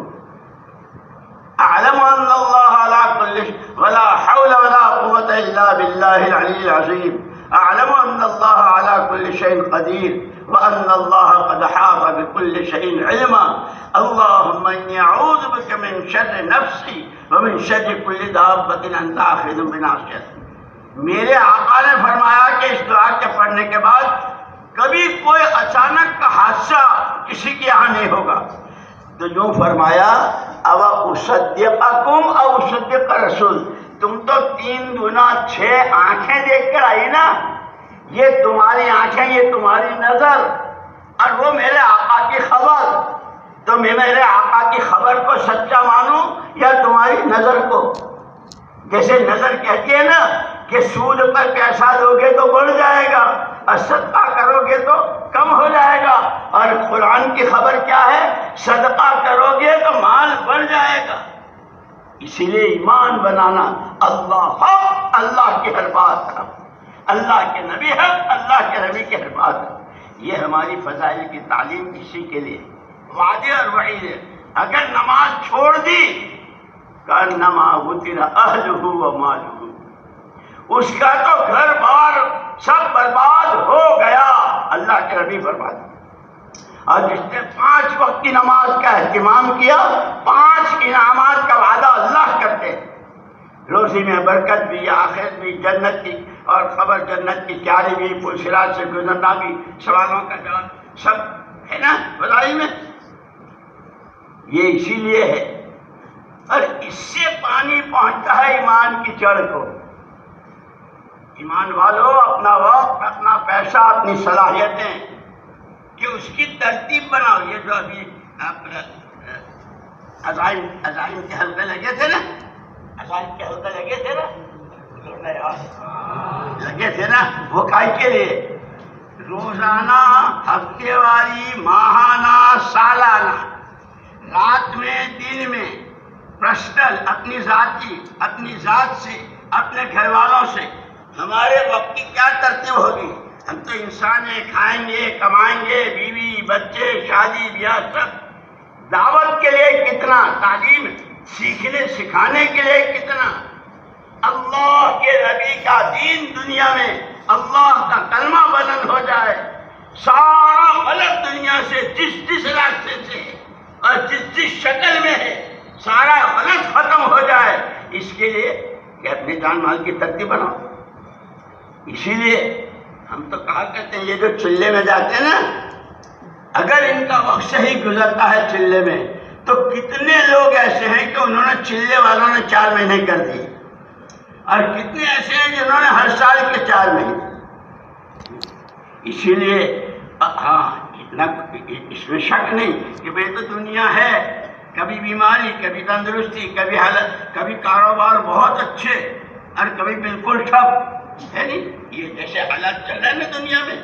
اعلم ان اللہ علی کل شیء ولا حول ولا قوة الا باللہ العلی العظیم اعلم ان اللہ علی کل شیء قدیر وان اللہ قد احاط بكل شیء علما اللہم انی اعوذ بک من شر نفسی ومن شر کل دابۃ انت آخذ بناصیتہا. میرے آقا نے فرمایا کہ اس دعا کے پڑھنے کے بعد کبھی کوئی اچانک کا حادثہ کسی کے یہاں نہیں ہوگا. تو یوں فرمایا او اصدقکم او اصدق رسول، تم تو 3 گنا 6 آنکھیں دیکھ کر آئی نا، یہ تمہاری آنکھیں، یہ تمہاری نظر اور وہ میرے آقا کی خبر. تو میں میرے آقا کی خبر کو سچا مانوں یا تمہاری نظر کو؟ جیسے نظر کہتی ہے نا کہ سود پر پیسہ دو گے تو بڑھ جائے گا اور صدقہ کرو گے تو کم ہو جائے گا، اور قرآن کی خبر کیا ہے؟ صدقہ کرو گے تو مال بڑھ جائے گا. اسی لیے ایمان بنانا اللہ حق، اللہ کی ہر بات حق، اللہ کے نبی حق، اللہ کے نبی کی ہر بات حق. یہ ہماری فضائل کی تعلیم اسی کے لیے وعدے اور وعید ہے. اگر نماز چھوڑ دی کانما وطر اہلہ و مالہ، اس کا تو گھر بار سب برباد ہو گیا. اللہ کے نبی فرماتے. اور جس نے 5 وقت کی نماز کا اہتمام کیا، 5 انعامات کا وعدہ اللہ کرتے ہیں. روزی میں برکت بھی، آخرت بھی، جنت کی اور خبر جنت کی تیاری بھی، پل صراط سے گزرنا بھی، سوالوں کا جواب سب ہے نا فضائل میں. یہ اسی لیے ہے اور اس سے پانی پہنچتا ہے ایمان کی جڑ کو. ایمان والو اپنا وقت، اپنا پیسہ، اپنی صلاحیتیں کہ اس کی ترتیب بناؤ. یہ جو ابھی عزائم کے حلقے لگے تھے نا، عزائم کے حلقے لگے تھے نا، وہ کائی کے لیے؟ روزانہ، ہفتے واری، ماہانہ، سالانہ، رات میں، دن میں، پرسنل، اپنی ذاتی، اپنی ذات سے، اپنے گھر والوں سے ہمارے وقت کی کیا ترتیب ہوگی؟ ہم تو انسان ہیں، کھائیں گے، کمائیں گے، بیوی بچے، شادی بیاہ، سب. دعوت کے لیے کتنا، تعلیم سیکھنے سکھانے کے لیے کتنا، اللہ کے نبی کا دین دنیا میں اللہ کا کلمہ بلند ہو جائے، سارا غلط دنیا سے جس راستے سے اور جس شکل میں ہے سارا غلط ختم ہو جائے. اس کے لیے کہ اپنے جان مال کی ترتیب بناؤ. اسی لیے ہم تو کہا کرتے ہیں یہ جو چلے میں جاتے ہیں نا، اگر ان کا وقت صحیح گزرتا ہے چلے میں تو کتنے لوگ ایسے ہیں کہ انہوں نے چلے والوں نے 4 مہینے کر دیے، اور کتنے ایسے ہیں جنہوں نے ہر سال کے 4 مہینے. اسی لیے اتنا اس میں شک نہیں کہ بھئی تو دنیا ہے، کبھی بیماری، کبھی تندرستی، کبھی حالت، کبھی کاروبار بہت اچھے اور کبھی بالکل ٹھپ ہے. نہیں یہ جیسے حالات چل رہے ہیں نا دنیا میں،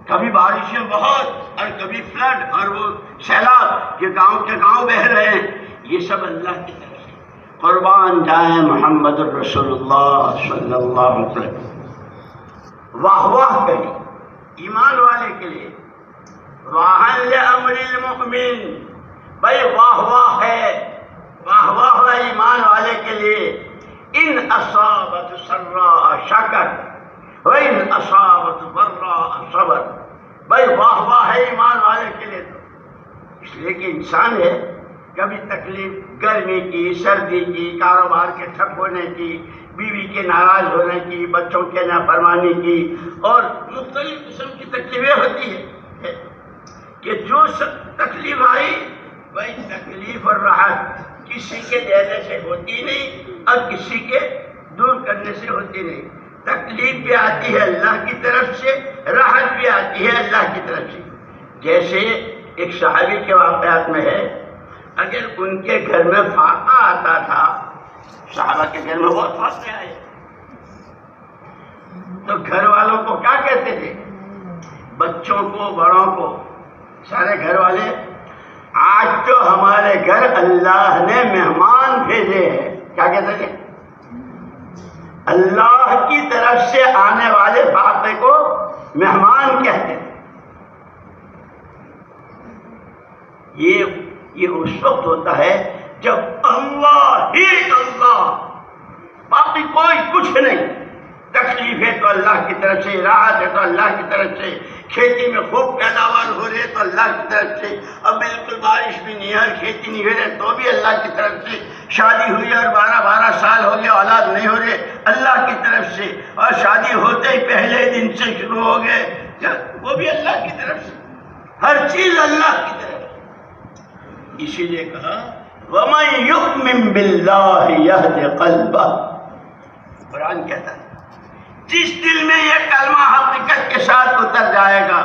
کبھی بارشیں بہت اور کبھی فلڈ اور وہ سیلاب، یہ گاؤں کے گاؤں بہہ رہے ہیں. یہ سب اللہ کی طرف سے. قربان جائیں محمد الرسول اللہ صلی اللہ علیہ وسلم۔ واہ واہ کہی ایمان والے کے لیے، واہن لامر المؤمن، بھائی واہ واہ ہے، واہ واہ ہے ایمان والے کے لیے۔ ان اصابت سراء شکر وان اصابت ضراء صبر، بھائی واہ واہ ہے ایمان والے کے لیے۔ تو اس لیے کہ انسان ہے، کبھی تکلیف گرمی کی، سردی کی، کاروبار کے ٹھپ ہونے کی، بیوی کے ناراض ہونے کی، بچوں کے نافرمانی کی، اور مختلف قسم کی تکلیفیں ہوتی ہیں کہ جو تکلیف آئی وہی تکلیف اور راحت کسی کے دینے سے ہوتی نہیں اور کسی کے دور کرنے سے ہوتی نہیں۔ تکلیف بھی آتی ہے اللہ کی طرف سے، راحت بھی آتی ہے اللہ کی طرف سے۔ جیسے ایک صحابی کے واقعات میں ہے، اگر ان کے گھر میں فاقہ آتا تھا، صحابہ کے گھر میں بہت فاقے آئے، تو گھر والوں کو کیا کہتے تھے؟ بچوں کو، بڑوں کو، سارے گھر والے، آج تو ہمارے گھر اللہ نے مہمان بھیجے ہیں۔ کیا کہتے تھے؟ اللہ کی طرف سے آنے والے فاقے کو مہمان کہتے ہیں۔ یہ اس وقت ہوتا ہے جب اللہ ہی اللہ، باقی کوئی کچھ نہیں۔ تکلیف ہے تو اللہ کی طرف سے، راحت ہے تو اللہ کی طرف سے، کھیتی میں خوب پیداوار ہو رہی ہے تو اللہ کی طرف سے، اب بالکل بارش بھی نہیں ہے، کھیتی نہیں ہو رہی تو بھی اللہ کی طرف سے، شادی ہوئی اور 12 سال ہو گئے اولاد نہیں ہو رہے اللہ کی طرف سے، اور شادی ہوتے ہی پہلے دن سے شروع ہو گئے وہ بھی اللہ کی طرف سے، ہر چیز اللہ کی طرف سے۔ اسی لیے کہا وَمَن يُؤْمِن بِاللَّهِ يَهْدِ قَلْبَهُ، قرآن کہتا ہے جس دل میں یہ کلمہ حقیقت کے ساتھ اتر جائے گا،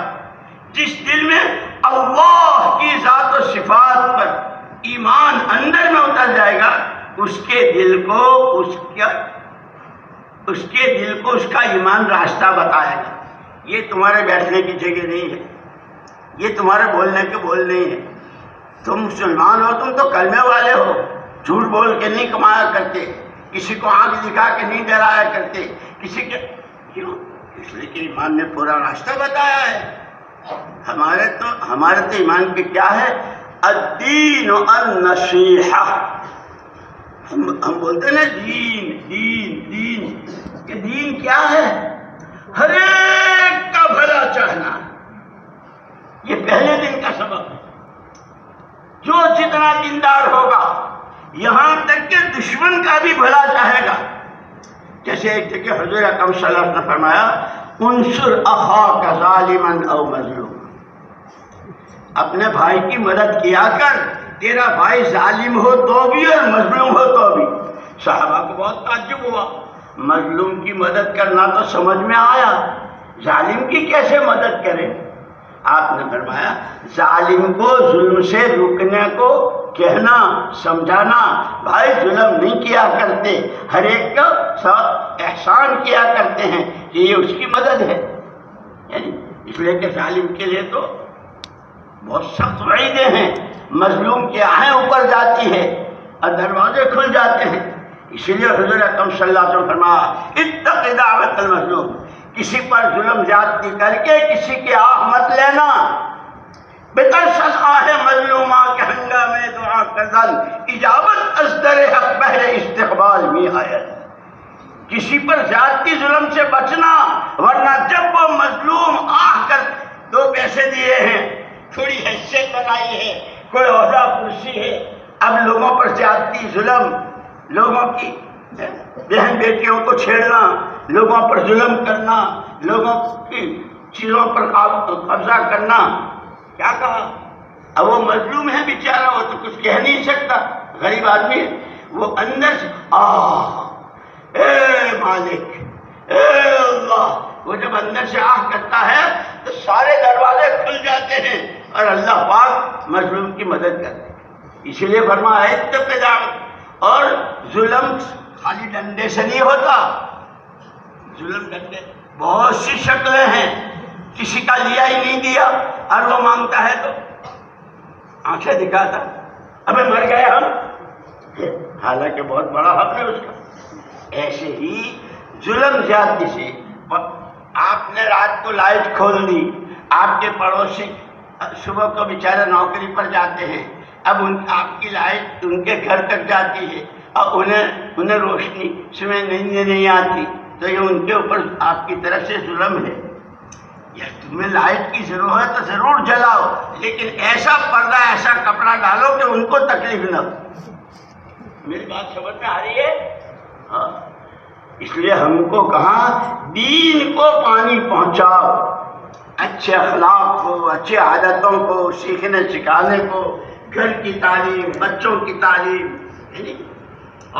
جس دل میں اللہ کی ذات و صفات پر ایمان اندر میں اتر جائے گا، اس کے دل کو اس کا ایمان راستہ بتائے گا۔ یہ تمہارے بیٹھنے کی جگہ نہیں ہے، یہ تمہارے بولنے کے بول نہیں ہے۔ تم مسلمان ہو، تم تو کلمے والے ہو، جھوٹ بول کے نہیں کمایا کرتے، کسی کو آنکھ دکھا کے نہیں ڈرایا کرتے، کسی کے کیوں؟ اس لیے کہ ایمان نے پورا راستہ بتایا ہے۔ ہمارے تو ایمان پہ کیا ہے؟ الدین النصیحہ۔ ہم بولتے ہیں نا دین، کہ دین کیا ہے؟ ہر ایک کا بھلا چاہنا، یہ پہلے دن کا سبب ہے۔ جو جتنا دیندار ہوگا، یہاں تک کہ دشمن کا بھی بھلا چاہے گا۔ جیسے ایک جگہ حضور اکرم صلی اللہ علیہ وسلم نے فرمایا انصر اخاک ظالما او مظلوم، اپنے بھائی کی مدد کیا کر، تیرا بھائی ظالم ہو تو بھی اور مظلوم ہو تو بھی۔ صحابہ کو بہت تعجب ہوا، مظلوم کی مدد کرنا تو سمجھ میں آیا، ظالم کی کیسے مدد کرے؟ آپ نے فرمایا ظالم کو ظلم سے روکنے کو کہنا، سمجھانا، بھائی ظلم نہیں کیا کرتے، ہر ایک کا ساتھ احسان کیا کرتے ہیں، کہ یہ اس کی مدد ہے۔ یعنی اس لیے کہ ظالم کے لیے تو بہت سخت وعیدیں ہیں، مظلوم کی آہیں اوپر جاتی ہے اور دروازے کھل جاتے ہیں۔ اسی لیے حضور اکرم صلی اللہ علیہ وسلم فرمایا اتق دعوت المظلوم، کسی پر ظلم زیادتی کر کے کسی کی آہ مت لینا۔ بترسس آہ مظلومہ کے ہنگامے دعا کردن، اجابت از در حق بہر استقبال میں آیت۔ کسی پر زیادتی ظلم سے بچنا، ورنہ جب وہ مظلوم آہ کر 2 پیسے دیے ہیں، تھوڑی حیثیت بنائی ہے، کوئی عہدہ کرسی ہے، اب لوگوں پر زیادتی ظلم، لوگوں کی بہن بیٹیوں کو چھیڑنا، لوگوں پر ظلم کرنا، لوگوں کی چیزوں پر قبضہ کرنا، کیا کہا؟ اب وہ مظلوم ہے بیچارہ، وہ تو کچھ کہہ نہیں سکتا، غریب آدمی ہے، وہ اندر سے اے مالک، اے اللہ، وہ جب اندر سے آہ کرتا ہے تو سارے دروازے کھل جاتے ہیں اور اللہ پاک مظلوم کی مدد کرتے ہیں۔ اسی لیے فرمایا اتق دعوت، اور ظلم خالی ڈنڈے سے نہیں ہوتا، ظلم ڈنڈے بہت سی شکلیں ہیں، کسی کا لیا ہی نہیں دیا اور وہ مانگتا ہے تو آنکھیں دکھاتا، ابے مر گئے ہم، حالانکہ بہت بڑا حق ہے اس کا. ایسے ہی ظلم زیادتی سے آپ نے رات کو لائٹ کھول دی، آپ کے پڑوسی صبح کو بیچارے نوکری پر جاتے ہیں، اب آپ کی لائٹ ان کے گھر تک جاتی ہے اور انہیں روشنی صبح نہیں آتی، تو یہ ان کے اوپر آپ کی طرف سے ظلم ہے. یا تمہیں لائٹ کی ضرورت ہے تو ضرور جلاؤ، لیکن ایسا پردہ ایسا کپڑا ڈالو کہ ان کو تکلیف نہ ہو. میری بات سمجھ میں آ رہی ہے؟ ہاں. اس لیے ہم کو کہا دین کو پانی پہنچاؤ، اچھے اخلاق کو، اچھے عادتوں کو سیکھنے سکھانے کو، گھر کی تعلیم، بچوں کی تعلیم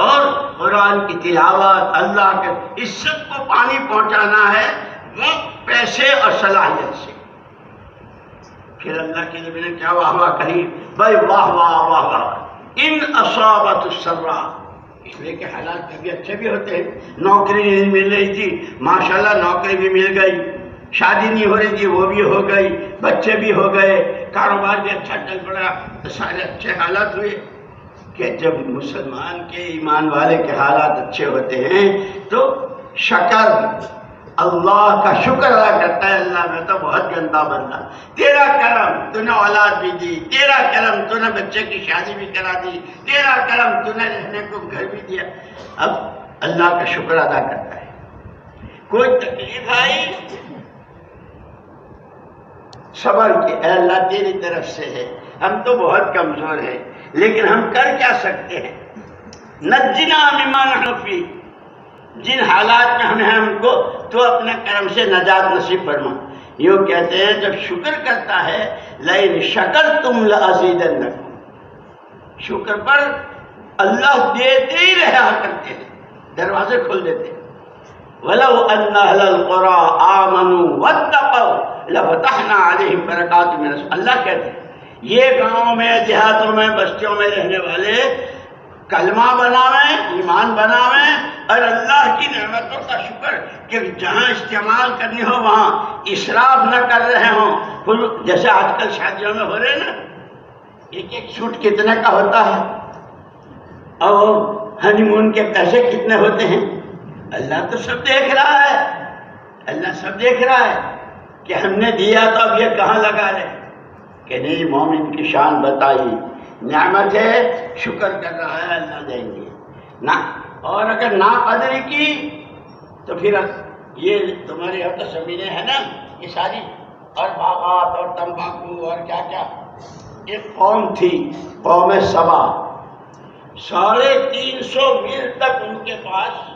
اور قرآن کی تلاوت، اللہ کے، اس سب کو پانی پہنچانا ہے وقت، پیسے اور صلاحیت سے. پھر اللہ کے نبی نے کیا واہ واہ کہی، بھائی واہ واہ واہ واہ ان اصابت السراء، اس لیے کہ حالات کبھی اچھے بھی ہوتے ہیں. نوکری نہیں مل رہی تھی، ماشاءاللہ نوکری بھی مل گئی، شادی نہیں ہو رہی تھی وہ بھی ہو گئی، بچے بھی ہو گئے، کاروبار بھی اچھا چل پڑا، تو سارے اچھے حالات ہوئے. کہ جب مسلمان کے ایمان والے کے حالات اچھے ہوتے ہیں تو شکر، اللہ کا شکر ادا کرتا ہے. اللہ میں تو بہت گندا بندہ، تیرا کرم تو نے اولاد بھی دی، تیرا کرم تو نے بچے کی شادی بھی کرا دی، تیرا کرم تو نے رہنے کو گھر بھی دیا. اب اللہ کا شکر ادا کرتا ہے. کوئی تکلیف آئی صبر کی، اے اللہ تیری طرف سے ہے، ہم تو بہت کمزور ہیں لیکن ہم کر کیا سکتے ہیں. نجنا مما نحن فیہ، جن حالات میں ہم کو تو اپنے کرم سے نجات نصیب فرما. یوں کہتے ہیں جب شکر کرتا ہے لئن شکرتم لازیدنکم، شکر پر اللہ دیتے ہی رہا کرتے ہیں، دروازے کھول دیتے ہیں. وَلَوْ أَنَّ أَهْلَ الْقُرَىٰ آمَنُوا وَاتَّقَوْا لَفَتَحْنَا عَلَيْهِمْ بَرَكَاتٍ مِّنَ السَّمَاءِ. اللہ کہتے ہیں یہ گاؤں میں، دیہاتوں میں، بستیوں میں رہنے والے کلمہ بناویں، ایمان بناویں اور اللہ کی نعمتوں کا شکر کہ جہاں استعمال کرنی ہو وہاں اسراف نہ کر رہے ہوں. جیسے آج کل شادیوں میں ہو رہے ہیں نا، ایک ایک سوٹ کتنے کا ہوتا ہے اور ہنی مون کے پیسے کتنے ہوتے ہیں. اللہ تو سب دیکھ رہا ہے، اللہ سب دیکھ رہا ہے کہ ہم نے دیا تو اب یہ کہاں لگا رہے. کہ نہیں، مومن کی شان بتائی، نعمت ہے شکر کر رہا ہے، اللہ دیں گے نہ. اور اگر ناقدری کی تو پھر یہ تمہاری یہاں تو زمینیں ہیں نا یہ ساری، اور باغات اور تمباکو اور کیا کیا. ایک قوم تھی، قوم سبا، 350 میل تک ان کے پاس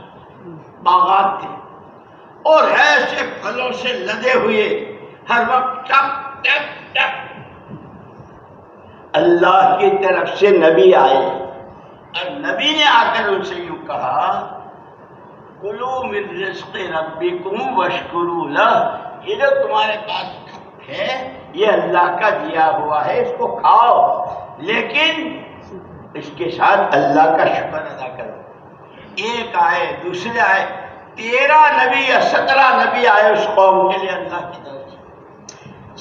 باغات تھے اور ایسے پھلوں سے لدے ہوئے، ہر وقت ٹپ ٹپ ٹپ. اللہ کی طرف سے نبی آئے اور نبی نے آ کر ان سے یوں کہا کلوا من رزق ربکم واشکروا لہ، یہ جو تمہارے پاس ہے یہ اللہ کا دیا ہوا ہے، اس کو کھاؤ لیکن اس کے ساتھ اللہ کا شکر ادا کرو. ایک آئے، دوسرے آئے، 13 نبی یا 17 نبی آئے اس قوم کے لیے اللہ کی طرف سے.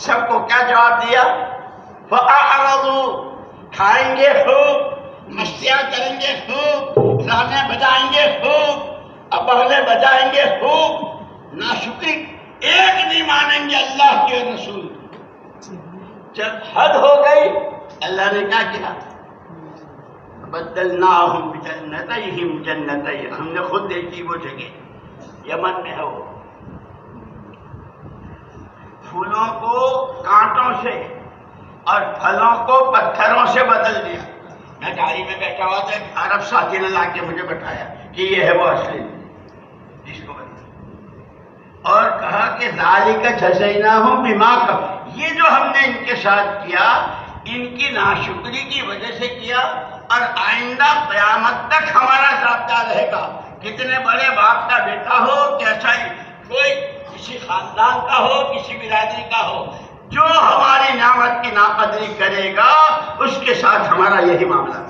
سب کو کیا جواب دیا؟ فَأَعْرَضُوا، کھائیں گے خوب، مستیاں کریں گے خوب، گانے بجائیں گے خوب، ابہلے بجائیں گے خوب، ناشکری ایک نہیں مانیں گے اللہ کے رسول. جب حد ہو گئی اللہ نے کیا کیا؟ بدلناہم بجنتیہم جنتین، ہم نے خود دیکھی وہ جگہ یمن میں ہے، وہ پھولوں کو کانٹوں سے اور پھلوں کو پتھروں سے بدل دیا. میں گاڑی میں بیٹھا ہوا تھا، ایک عرب ساتھی نے لا کے مجھے بتایا کہ یہ ہے وہ اصلی جس کو بدلا، اور کہا کہ ذالک جزیناہم بما کفروا، یہ جو ہم نے ان کے ساتھ کیا ان کی ناشکری کی وجہ سے کیا اور آئندہ قیامت تک ہمارا ضابطہ رہے گا. کتنے بڑے باپ کا بیٹا ہو، کیسا ہی کوئی کسی خاندان کا ہو، کسی برادری کا ہو، جو ہماری نعمت کی ناقدری کرے گا اس کے ساتھ ہمارا یہی معاملہ.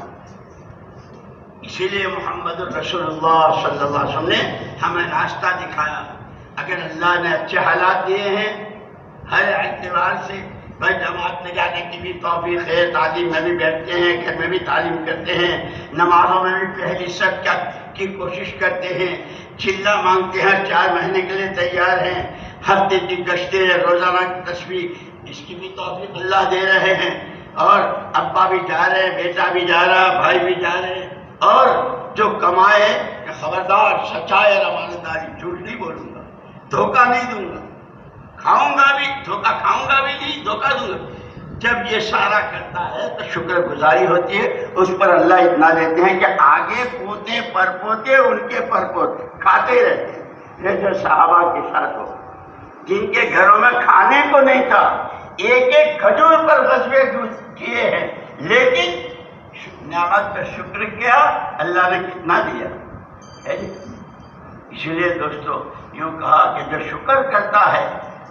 اسی لیے محمد الرسول اللہ صلی اللہ علیہ وسلم نے ہمیں راستہ دکھایا. اگر اللہ نے اچھے حالات دیے ہیں ہر اعتبار سے، بھائی جماعت میں جانے کی بھی توفیق ہے، تعلیم میں بھی بیٹھتے ہیں، گھر میں بھی تعلیم کرتے ہیں، نمازوں میں بھی پہلی صف کی کوشش کرتے ہیں، چلہ مانگتے ہیں، 4 مہینے کے لیے تیار ہیں، ہفتے کی گشتیں، روزانہ کی تصویر، اس کی بھی توفیق اللہ دے رہے ہیں، اور ابا بھی جا رہے ہیں، بیٹا بھی جا رہا، بھائی بھی جا رہے ہیں، اور جو کمائے کہ خبردار سچائی اور امانتداری، جھوٹ نہیں بولوں گا، دھوکہ نہیں دوں گا، کھاؤں گا بھی دھوکہ، کھاؤں گا بھی نہیں دھوکہ دوں گا۔ جب یہ سارا کرتا ہے تو شکر گزاری ہوتی ہے، اس پر اللہ اتنا دیتے ہیں کہ آگے پوتے پرپوتے ان کے پرپوتے کھاتے رہتے ہیں، جیسے صحابہ کے ساتھ ہو جن کے گھروں میں کھانے کو نہیں تھا، ایک ایک کھجور پر غصبے کیے ہیں، لیکن نعمت کا شکر کیا، اللہ نے کتنا دیا ہے۔ اس لیے دوستو یوں کہا کہ جو شکر کرتا ہے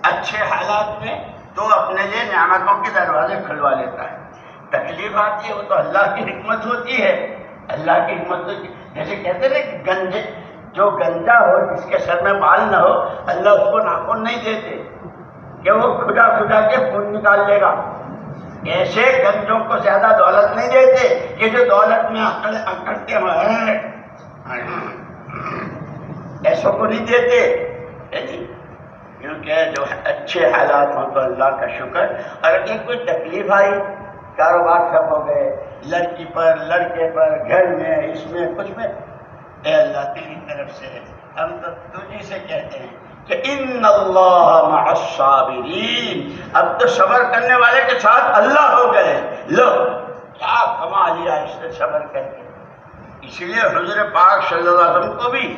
اچھے حالات میں تو اپنے لیے نعمتوں کے دروازے کھلوا لیتا ہے، تکلیف آتی ہے وہ تو اللہ کی حکمت ہوتی ہے، اللہ کی حکمت ہوتی ہے۔ جیسے کہتے ہیں کہ گنجے جو گنجا ہو، جس کے سر میں بال نہ ہو، اللہ اس کو ناخن نہیں دیتے کہ وہ کھدا کھدا کے خون نکال لے گا، ایسے گنجوں کو زیادہ دولت نہیں دیتے کہ جو دولت میں اکڑتے ہیں، ایسوں کو نہیں دیتے، کیونکہ جو اچھے حالات ہوں تو اللہ کا شکر، اور اگر کوئی تکلیف آئی، کاروبار ٹھپ ہو گئے، لڑکی پر، لڑکے پر، گھر میں، اس میں، کچھ میں، اے اللہ تیری طرف سے ہم تو تجھی سے کہتے ہیں کہ ان اللہ مع الصابرین، اب تو صبر کرنے والے کے ساتھ اللہ ہو گئے، لو کیا کما لیا اس نے صبر کر کے۔ اس لیے حضور پاک صلی اللہ علیہ وسلم کو بھی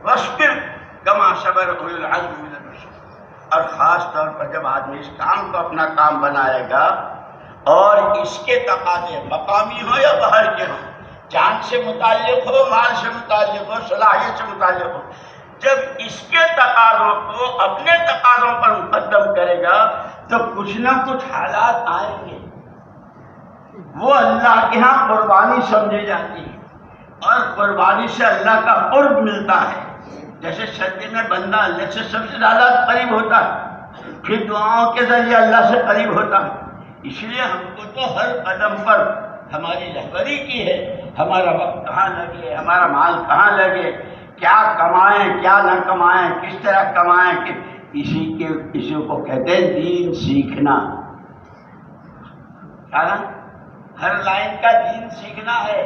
وَاصْبِرْ کما صبر اولو العزم من الرسل، اور خاص طور پر جب آدمی اس کام کو اپنا کام بنائے گا اور اس کے تقاضے مقامی ہو یا باہر کے ہوں، جان سے متعلق ہو، مال سے متعلق ہو، صلاحیت سے متعلق ہو، جب اس کے تقاضوں کو اپنے تقاضوں پر مقدم کرے گا تو کچھ نہ کچھ حالات آئیں گے، وہ اللہ کے ہاں قربانی سمجھی جاتی ہے، اور قربانی سے اللہ کا قرب ملتا ہے۔ جیسے سردی میں بندہ اللہ سے سب سے زیادہ قریب ہوتا ہے، پھر دعاؤں کے ذریعے اللہ سے قریب ہوتا ہے۔ اس لیے ہم کو تو ہر قدم پر ہماری رہبری کی ہے، ہمارا وقت کہاں لگے، ہمارا مال کہاں لگے، کیا کمائیں کیا نہ کمائیں، کس طرح کمائیں، کہ اسی کو کہتے ہیں دین سیکھنا۔ ہر لائن کا دین سیکھنا ہے۔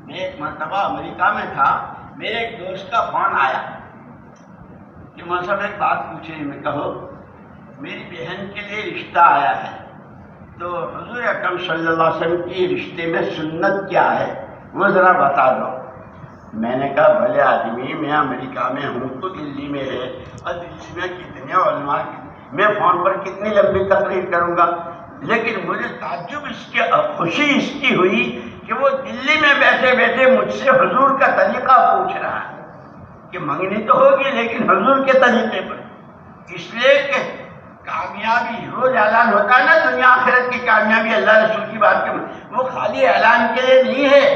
میں ایک مرتبہ امریکہ میں تھا، میرے ایک دوست کا فون آیا کہ مول صاحب ایک بات پوچھے، میں کہو میری بہن کے لیے رشتہ آیا ہے، تو حضور اکرم صلی اللہ علیہ وسلم کی رشتے میں سنت کیا ہے وہ ذرا بتا دو۔ میں نے کہا بھلے آدمی، میں امریکہ میں ہوں تو دلی میں ہے، اور دلی میں کتنے علماء، میں فون پر کتنی لمبی تقریر کروں گا، لیکن مجھے تعجب اس کے خوشی اس کی ہوئی کہ وہ دلی میں بیٹھے بیٹھے مجھ سے حضور کا طریقہ پوچھ رہا ہے، کہ منگنی تو ہوگی لیکن حضور کے طریقے پر۔ اس لیے کہ کامیابی روز اعلان ہوتا ہے نا، دنیا آخرت کی کامیابی اللہ رسول کی بات کے، وہ خالی اعلان کے لیے نہیں ہے،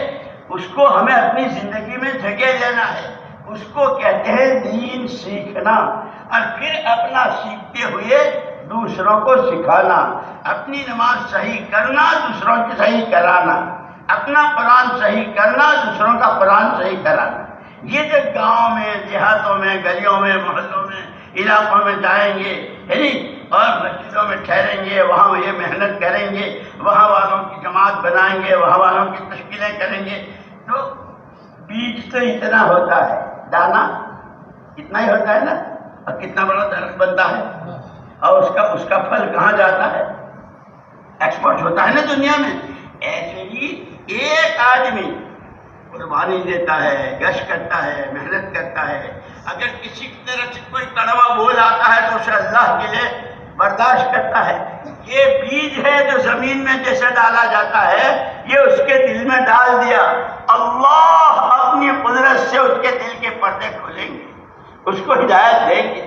اس کو ہمیں اپنی زندگی میں جگہ دینا ہے، اس کو کہتے ہیں دین سیکھنا، اور پھر اپنا سیکھتے ہوئے دوسروں کو سکھانا، اپنی نماز صحیح کرنا، دوسروں کی صحیح کرانا، اپنا قرآن صحیح کرنا، دوسروں کا قرآن صحیح کرانا۔ یہ جو گاؤں میں، دیہاتوں میں، گلیوں میں، محلوں میں، علاقوں میں جائیں گے اور مسجدوں میں ٹھہریں گے، وہاں یہ محنت کریں گے، وہاں والوں کی جماعت بنائیں گے، وہاں والوں کی تشکیلیں کریں گے، تو بیج تو اتنا ہوتا ہے، دانا اتنا ہی ہوتا ہے نا، اور کتنا بڑا درخت بنتا ہے، اور اس کا پھل کہاں جاتا ہے، ایکسپورٹ ہوتا ہے نا دنیا میں۔ ایسے ہی ایک آدمی قربانی دیتا ہے، گشت کرتا ہے، محنت کرتا ہے، اگر کسی کی طرف سے کوئی کڑوا بول آتا ہے تو اسے اللہ کے لیے برداشت کرتا ہے۔ یہ بیج ہے جو زمین میں جیسے ڈالا جاتا ہے، یہ اس کے دل میں ڈال دیا، اللہ اپنی قدرت سے اس کے دل کے پردے کھولیں گے، اس کو ہدایت دیں گے،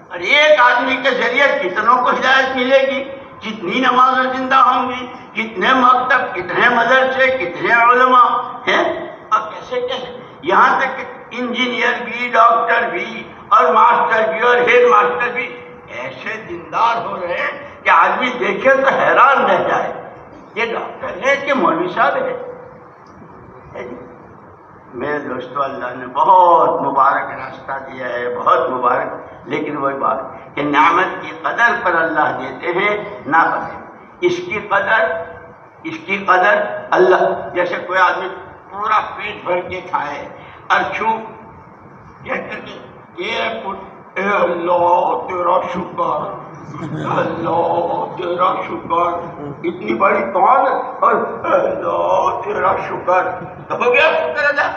اور ایک آدمی کے ذریعے کتنوں کو ہدایت ملے گی، کتنی نمازیں زندہ ہوں گی، کتنے مکتب، کتنے مدرسے، کتنے علماء ہیں، اور کیسے یہاں تک کہ انجینئر بھی، ڈاکٹر بھی، اور ماسٹر بھی، اور ہیڈ ماسٹر بھی، ایسے دیندار ہو رہے ہیں کہ آدمی دیکھے تو حیران رہ جائے، یہ ڈاکٹر ہے کہ مولوی صاحب ہے؟ میرے دوستو، اللہ نے بہت مبارک راستہ دیا ہے، بہت مبارک، لیکن وہی بات کہ نعمت کی قدر پر اللہ دیتے ہیں نہ کریں۔ اس کی قدر اللہ، جیسے کوئی آدمی پورا پیٹ بھر کے کھائے اور کہتے کہ اے اللہ تیرا شکر، اللہ تیرا شکر، اتنی بڑی کون اور اللہ تیرا شکر، تو ہو گیا شکر ادا۔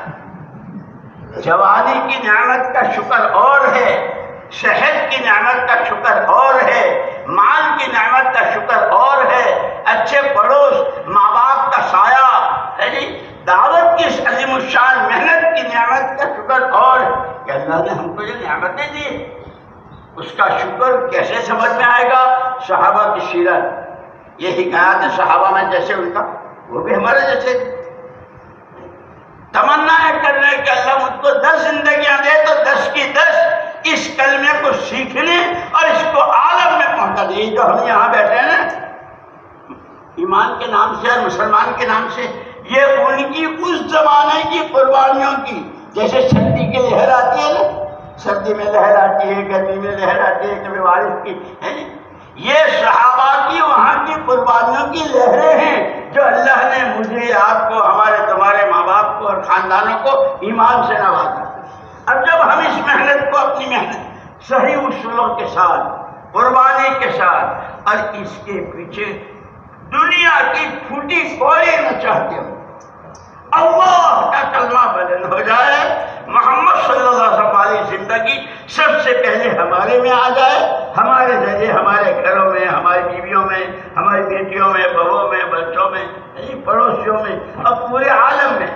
جوانی کی نعمت کا شکر اور ہے، صحت کی نعمت کا شکر اور ہے، مال کی نعمت کا شکر اور ہے، اچھے پڑوس، ماں باپ کا سایہ ہے جی، دعوت کی عظیم الشان محنت کی نعمت کا شکر اور کہ اللہ نے ہم کو جو نعمتیں دی، اس کا شکر کیسے سمجھ میں آئے گا؟ صحابہ کی سیرت، یہ حکایات صحابہ میں جیسے ان کا، وہ بھی ہمارے جیسے تمنا ہے کرنے کہ اللہ مجھ کو 10 زندگیاں دے تو 10 کی 10 اس کلمے کو سیکھنے اور اس کو عالم میں پہنچا دے۔ جو ہم یہاں بیٹھے ہیں نا ایمان کے نام سے اور مسلمان کے نام سے، یہ ان کی اس زمانے کی قربانیوں کی، جیسے سردی کی لہر آتی ہے نا، سردی میں لہر آتی ہے، گرمی میں لہر آتی ہے، کبھی بارش کی ہے نا، یہ صحابہ کی وہاں کی قربانیوں کی لہریں ہیں جو اللہ نے مجھے، آپ کو، ہمارے تمہارے ماں باپ کو اور خاندانوں کو ایمان سے نوازا۔ اب جب ہم اس محنت کو، اپنی محنت صحیح اصولوں کے ساتھ، قربانی کے ساتھ، اور اس کے پیچھے دنیا کی پھوٹی کوئی نہ چاہتے ہو، اللہ کا کلمہ بلند ہو جائے، محمد صلی اللہ علیہ وسلم والی زندگی سب سے پہلے ہمارے میں آ جائے، ہمارے ذریعے ہمارے گھروں میں، ہماری بیویوں میں، ہماری بیٹیوں میں، بہووں میں، بچوں میں، پڑوسیوں میں، اور پورے عالم میں،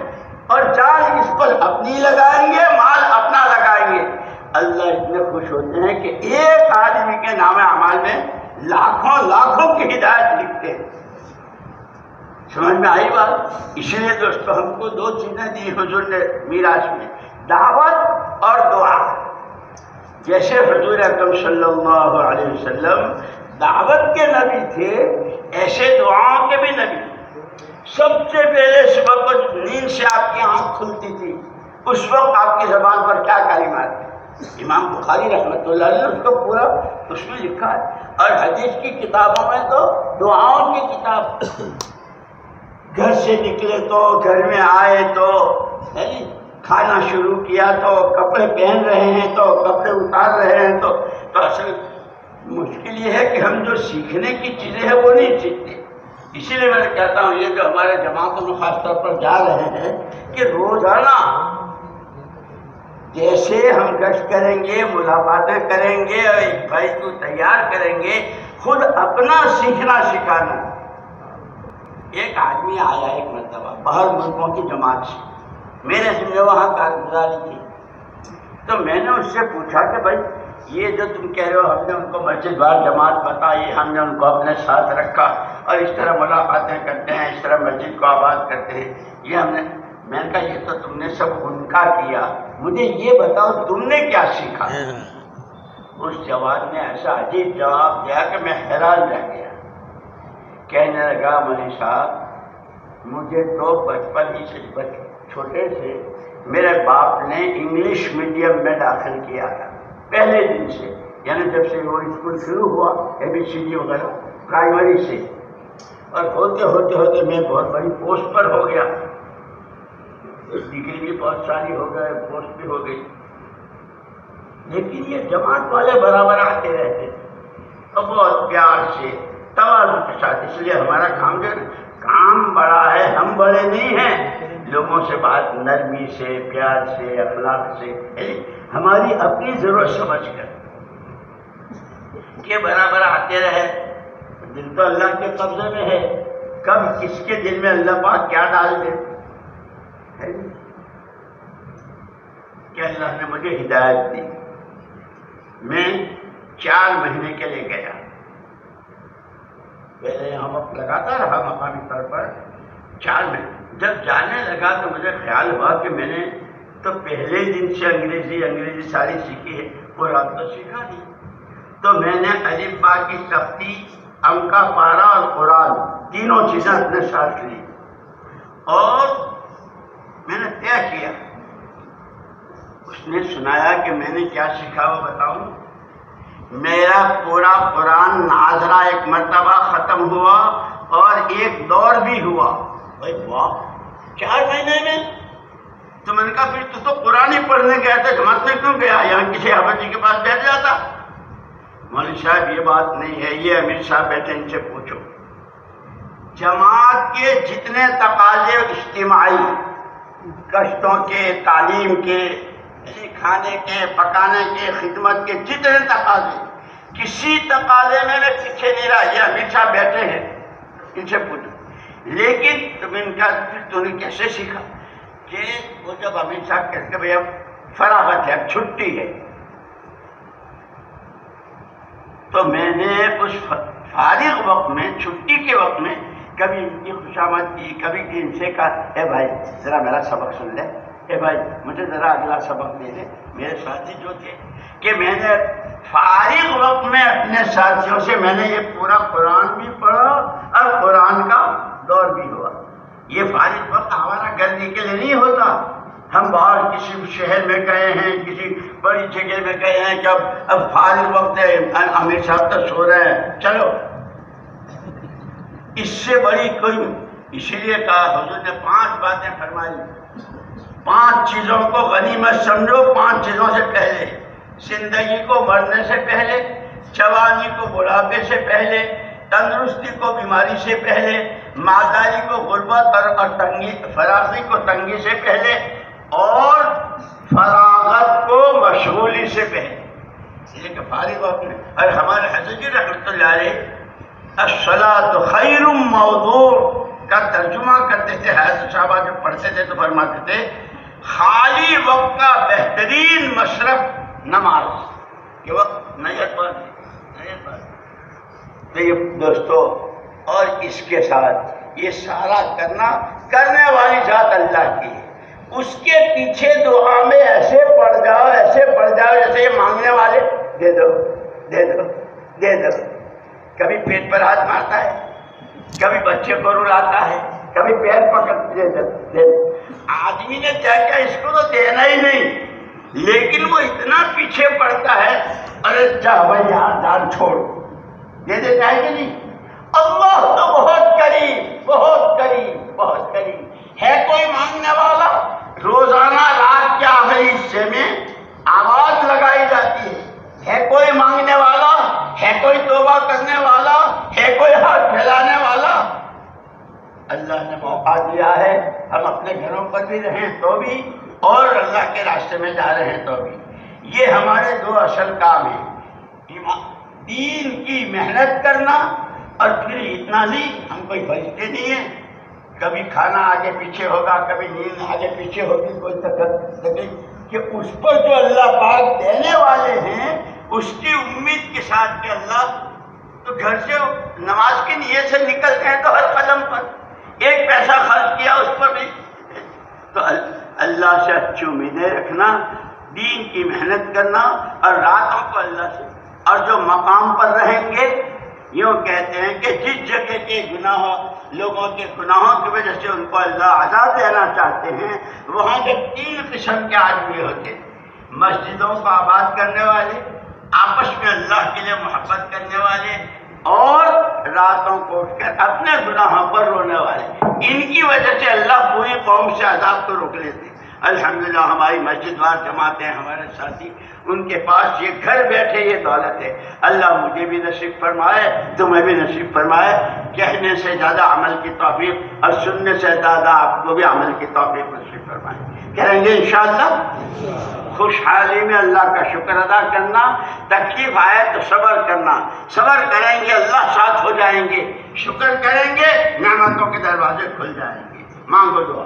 اور جان اس پر اپنی لگائیں گے، مال اپنا لگائیں گے، اللہ اتنے خوش ہوتے ہیں کہ ایک آدمی کے نام اعمال میں لاکھوں کی ہدایت لکھتے ہیں۔ سمجھ میں آئی بات؟ اس لیے دوستو ہم کو 2 چیزیں دی حضور نے میراث میں، دعوت اور دعا۔ جیسے حضور اکرم صلی اللہ علیہ وسلم دعوت کے نبی تھے، ایسے دعاؤں کے بھی نبی۔ سب سے پہلے صبح کو نیند سے آپ کی آنکھ کھلتی تھی، اس وقت آپ کی زبان پر کیا کلمات تھے؟ امام بخاری رحمۃ اللہ علیہ نے اس کو پورا اس میں لکھا ہے، اور حدیث کی کتابوں میں تو دعاؤں کی کتاب، گھر سے نکلے تو، گھر میں آئے تو، کھانا شروع کیا تو، کپڑے پہن رہے ہیں تو، کپڑے اتار رہے ہیں تو اصل مشکل یہ ہے کہ ہم جو سیکھنے کی چیزیں ہیں وہ نہیں سیکھتے۔ اسی لیے میں کہتا ہوں یہ جو ہمارے جماعتوں میں خاص طور پر جا رہے ہیں کہ روزانہ جیسے ہم گشت کریں گے، ملاقاتیں کریں گے، اور ایک بھائی کو تیار کریں گے، خود اپنا سیکھنا سکھانا۔ ایک آدمی آیا ایک مرتبہ باہر ملکوں کی جماعت سے، میرے ذمہ وہاں کارگزاری تھی، تو میں نے اس سے پوچھا کہ بھائی یہ جو تم کہہ رہے ہو ہم نے ان کو مسجد بار جماعت بتائی، ہم نے ان کو اپنے ساتھ رکھا اور اس طرح ملاقاتیں کرتے ہیں، اس طرح مسجد کو آباد کرتے ہیں، یہ ہم نے، میں نے کہا یہ تو تم نے سب ان کا کیا، مجھے یہ بتاؤ تم نے کیا سیکھا؟ اس جوان نے ایسا عجیب جواب دیا کہ میں حیران رہ گیا۔ کہنے لگا مولوی صاحب مجھے تو بچپن ہی سے، چھوٹے سے میرے باپ نے انگلش میڈیم میں داخل کیا تھا، پہلے دن سے، یعنی جب سے وہ اسکول شروع ہوا ABCD وغیرہ پرائمری سے، اور ہوتے ہوتے میں بہت بڑی پوسٹ پر ہو گیا، ڈگری بھی بہت ساری ہو گئے، پوسٹ بھی ہو گئی، لیکن یہ جماعت والے برابر آتے رہتے اور بہت پیار سے، تواضع کے ساتھ۔ اس لیے ہمارا کام جو کام بڑا ہے، ہم بڑے نہیں ہیں، لوگوں سے بات نرمی سے، پیار سے، اخلاق سے، ہماری اپنی ضرورت سمجھ کر کے برابر آتے رہے۔ دل تو اللہ کے قبضے میں ہے، کب کس کے دل میں اللہ پاک کیا ڈال دے، کہ اللہ نے مجھے ہدایت دی۔ میں 4 مہینے کے لیے گیا، پہلے یہاں وقت لگاتا رہا مقامی طور پر 4 مہینے۔ جب جانے لگا تو مجھے خیال ہوا کہ میں نے تو پہلے دن سے انگریزی ساری سیکھی ہے، قرآن تو سیکھا نہیں، تو میں نے الف با کی تختی، ام کا پارا اور قرآن تینوں چیزیں اپنے ساتھ لی اور میں نے طے کیا. اس نے سنایا کہ میں نے کیا سیکھا وہ بتاؤں. میرا پورا قرآن ناظرہ ایک مرتبہ ختم ہوا اور ایک دور بھی ہوا. بھائی واہ، 4 مہینے میں. تو میں نے کہا پھر تو قرآن ہی پڑھنے گیا تھا، جماعت میں کیوں گیا؟ یہاں کسی حافظ جی کے پاس بیٹھ جاتا. مولوی صاحب یہ بات نہیں ہے، یہ امیر صاحب بیٹھے، ان سے پوچھو. جماعت کے جتنے تقاضے اجتماعی، کشتوں کے، تعلیم کے، کھانے کے، پکانے کے، خدمت کے جتنے تقاضے، کسی تقاضے میں پیچھے نہیں رہا. یہ امیر صاحب بیٹھے ہیں، ان سے پوچھو. لیکن تم ان کا تو نے کیسے سیکھا کہ وہ جب امیر صاحب کہتے کہ بھئی اب فراغت ہے، اب چھٹی ہے، تو میں نے اس فارغ وقت میں، چھٹی کے وقت میں کبھی ان کی خوشامد کی، کبھی ان سے کہا اے بھائی ذرا میرا سبق سن لے، اے بھائی مجھے ذرا اگلا سبق دے دے. میرے ساتھی جو تھے کہ میں نے فارغ وقت میں اپنے ساتھیوں سے میں نے یہ پورا قرآن بھی پڑھا اور قرآن کا دور بھی ہوا. یہ فارغ وقت ہمارا گردی کے لیے نہیں ہوتا. ہم باہر کسی شہر میں گئے ہیں، کسی بڑی جگہ میں گئے ہیں کہ اب فارغ وقت ہے، امیر صاحب تو سو رہے ہیں، چلو. اس سے بڑی کوئی، اسی لیے کہا حضور نے 5 باتیں فرمائی. 5 چیزوں کو غنیمت سمجھو. 5 چیزوں سے پہلے: زندگی کو مرنے سے پہلے، جوانی کو بڑھاپے سے پہلے، تندرستی کو بیماری سے پہلے، مالداری کو غربت اور تنگی، فراغی کو تنگی سے پہلے، اور فراغت کو مشغولی سے پہلے. اس لیے کہ فارغ وقت میں، اور ہمارے حضرت جی رحمۃ اللہ علیہ الصلاۃ خیر موضوع کا ترجمہ کرتے تھے. حضرت صاحبہ جب پڑھتے تھے تو فرماتے تھے خالی وقت کا بہترین مشرف نماز. یہ وقت نیت پر. تو یہ دوستو، اور اس کے ساتھ یہ سارا کرنے والی ذات اللہ کی ہے. اس کے پیچھے دعا میں ایسے پڑ جاؤ جیسے یہ مانگنے والے دے دو دے دو دے دو. کبھی پیٹ پر ہاتھ مارتا ہے، کبھی بچے کو رلاتا ہے، کبھی پیر پکڑ دے دو. آدمی نے کیا کیا، اس کو تو دینا ہی نہیں، لیکن وہ اتنا پیچھے پڑتا ہے، ارے جا بھائی یہاں جان چھوڑ، دے دیتا ہے کہ نہیں. اللہ تو بہت قریب، بہت قریب، بہت قریب ہے. کوئی مانگنے والا روزانہ رات کے آخری حصے میں آواز لگائی جاتی ہے کوئی مانگنے والا، ہے کوئی توبہ کرنے والا، ہے کوئی ہاتھ پھیلانے والا. اللہ نے موقع دیا ہے، ہم اپنے گھروں پر بھی رہیں تو بھی، اور اللہ کے راستے میں جا رہے ہیں تو بھی. یہ ہمارے 2 اصل کام ہیں: دین کی محنت کرنا، اور پھر اتنا نہیں، ہم کوئی فرشتے نہیں ہیں. کبھی کھانا آگے پیچھے ہوگا، کبھی نیند آگے پیچھے ہوگی، کوئی تکلیف کہ اس پر جو اللہ پاک دینے والے ہیں اس کی امید کے ساتھ کہ اللہ، تو گھر سے نماز کی نیت سے نکلتے ہیں تو ہر قدم پر 1 پیسہ خرچ کیا اس پر بھی. تو اللہ سے اچھی امیدیں رکھنا، دین کی محنت کرنا، اور راتوں کو اللہ سے. اور جو مقام پر رہیں گے، یوں کہتے ہیں کہ جس جگہ کے لوگوں کے گناہوں کی وجہ سے ان کو اللہ عذاب دینا چاہتے ہیں، وہاں کے 3 قسم کے آدمی ہوتے ہیں: مسجدوں کو آباد کرنے والے، آپس میں اللہ کے لیے محبت کرنے والے، اور راتوں کو اٹھ کر اپنے گناہوں پر رونے والے. ان کی وجہ سے اللہ پوری قوم سے عذاب کو روک لیتے. الحمدللہ ہماری مسجد وار جماعتیں، ہمارے ساتھی، ان کے پاس یہ گھر بیٹھے یہ دولت ہے. اللہ مجھے بھی نصیب فرمائے، تمہیں بھی نصیب فرمائے. کہنے سے زیادہ عمل کی توفیق، اور سننے سے زیادہ آپ کو بھی عمل کی توفیق نصیب فرمائے. کریں گے انشاءاللہ. خوشحالی میں اللہ کا شکر ادا کرنا، تکلیف آئے تو صبر کرنا. صبر کریں گے اللہ ساتھ ہو جائیں گے، شکر کریں گے نعمتوں کے دروازے کھل جائیں گے. مانگو دعا.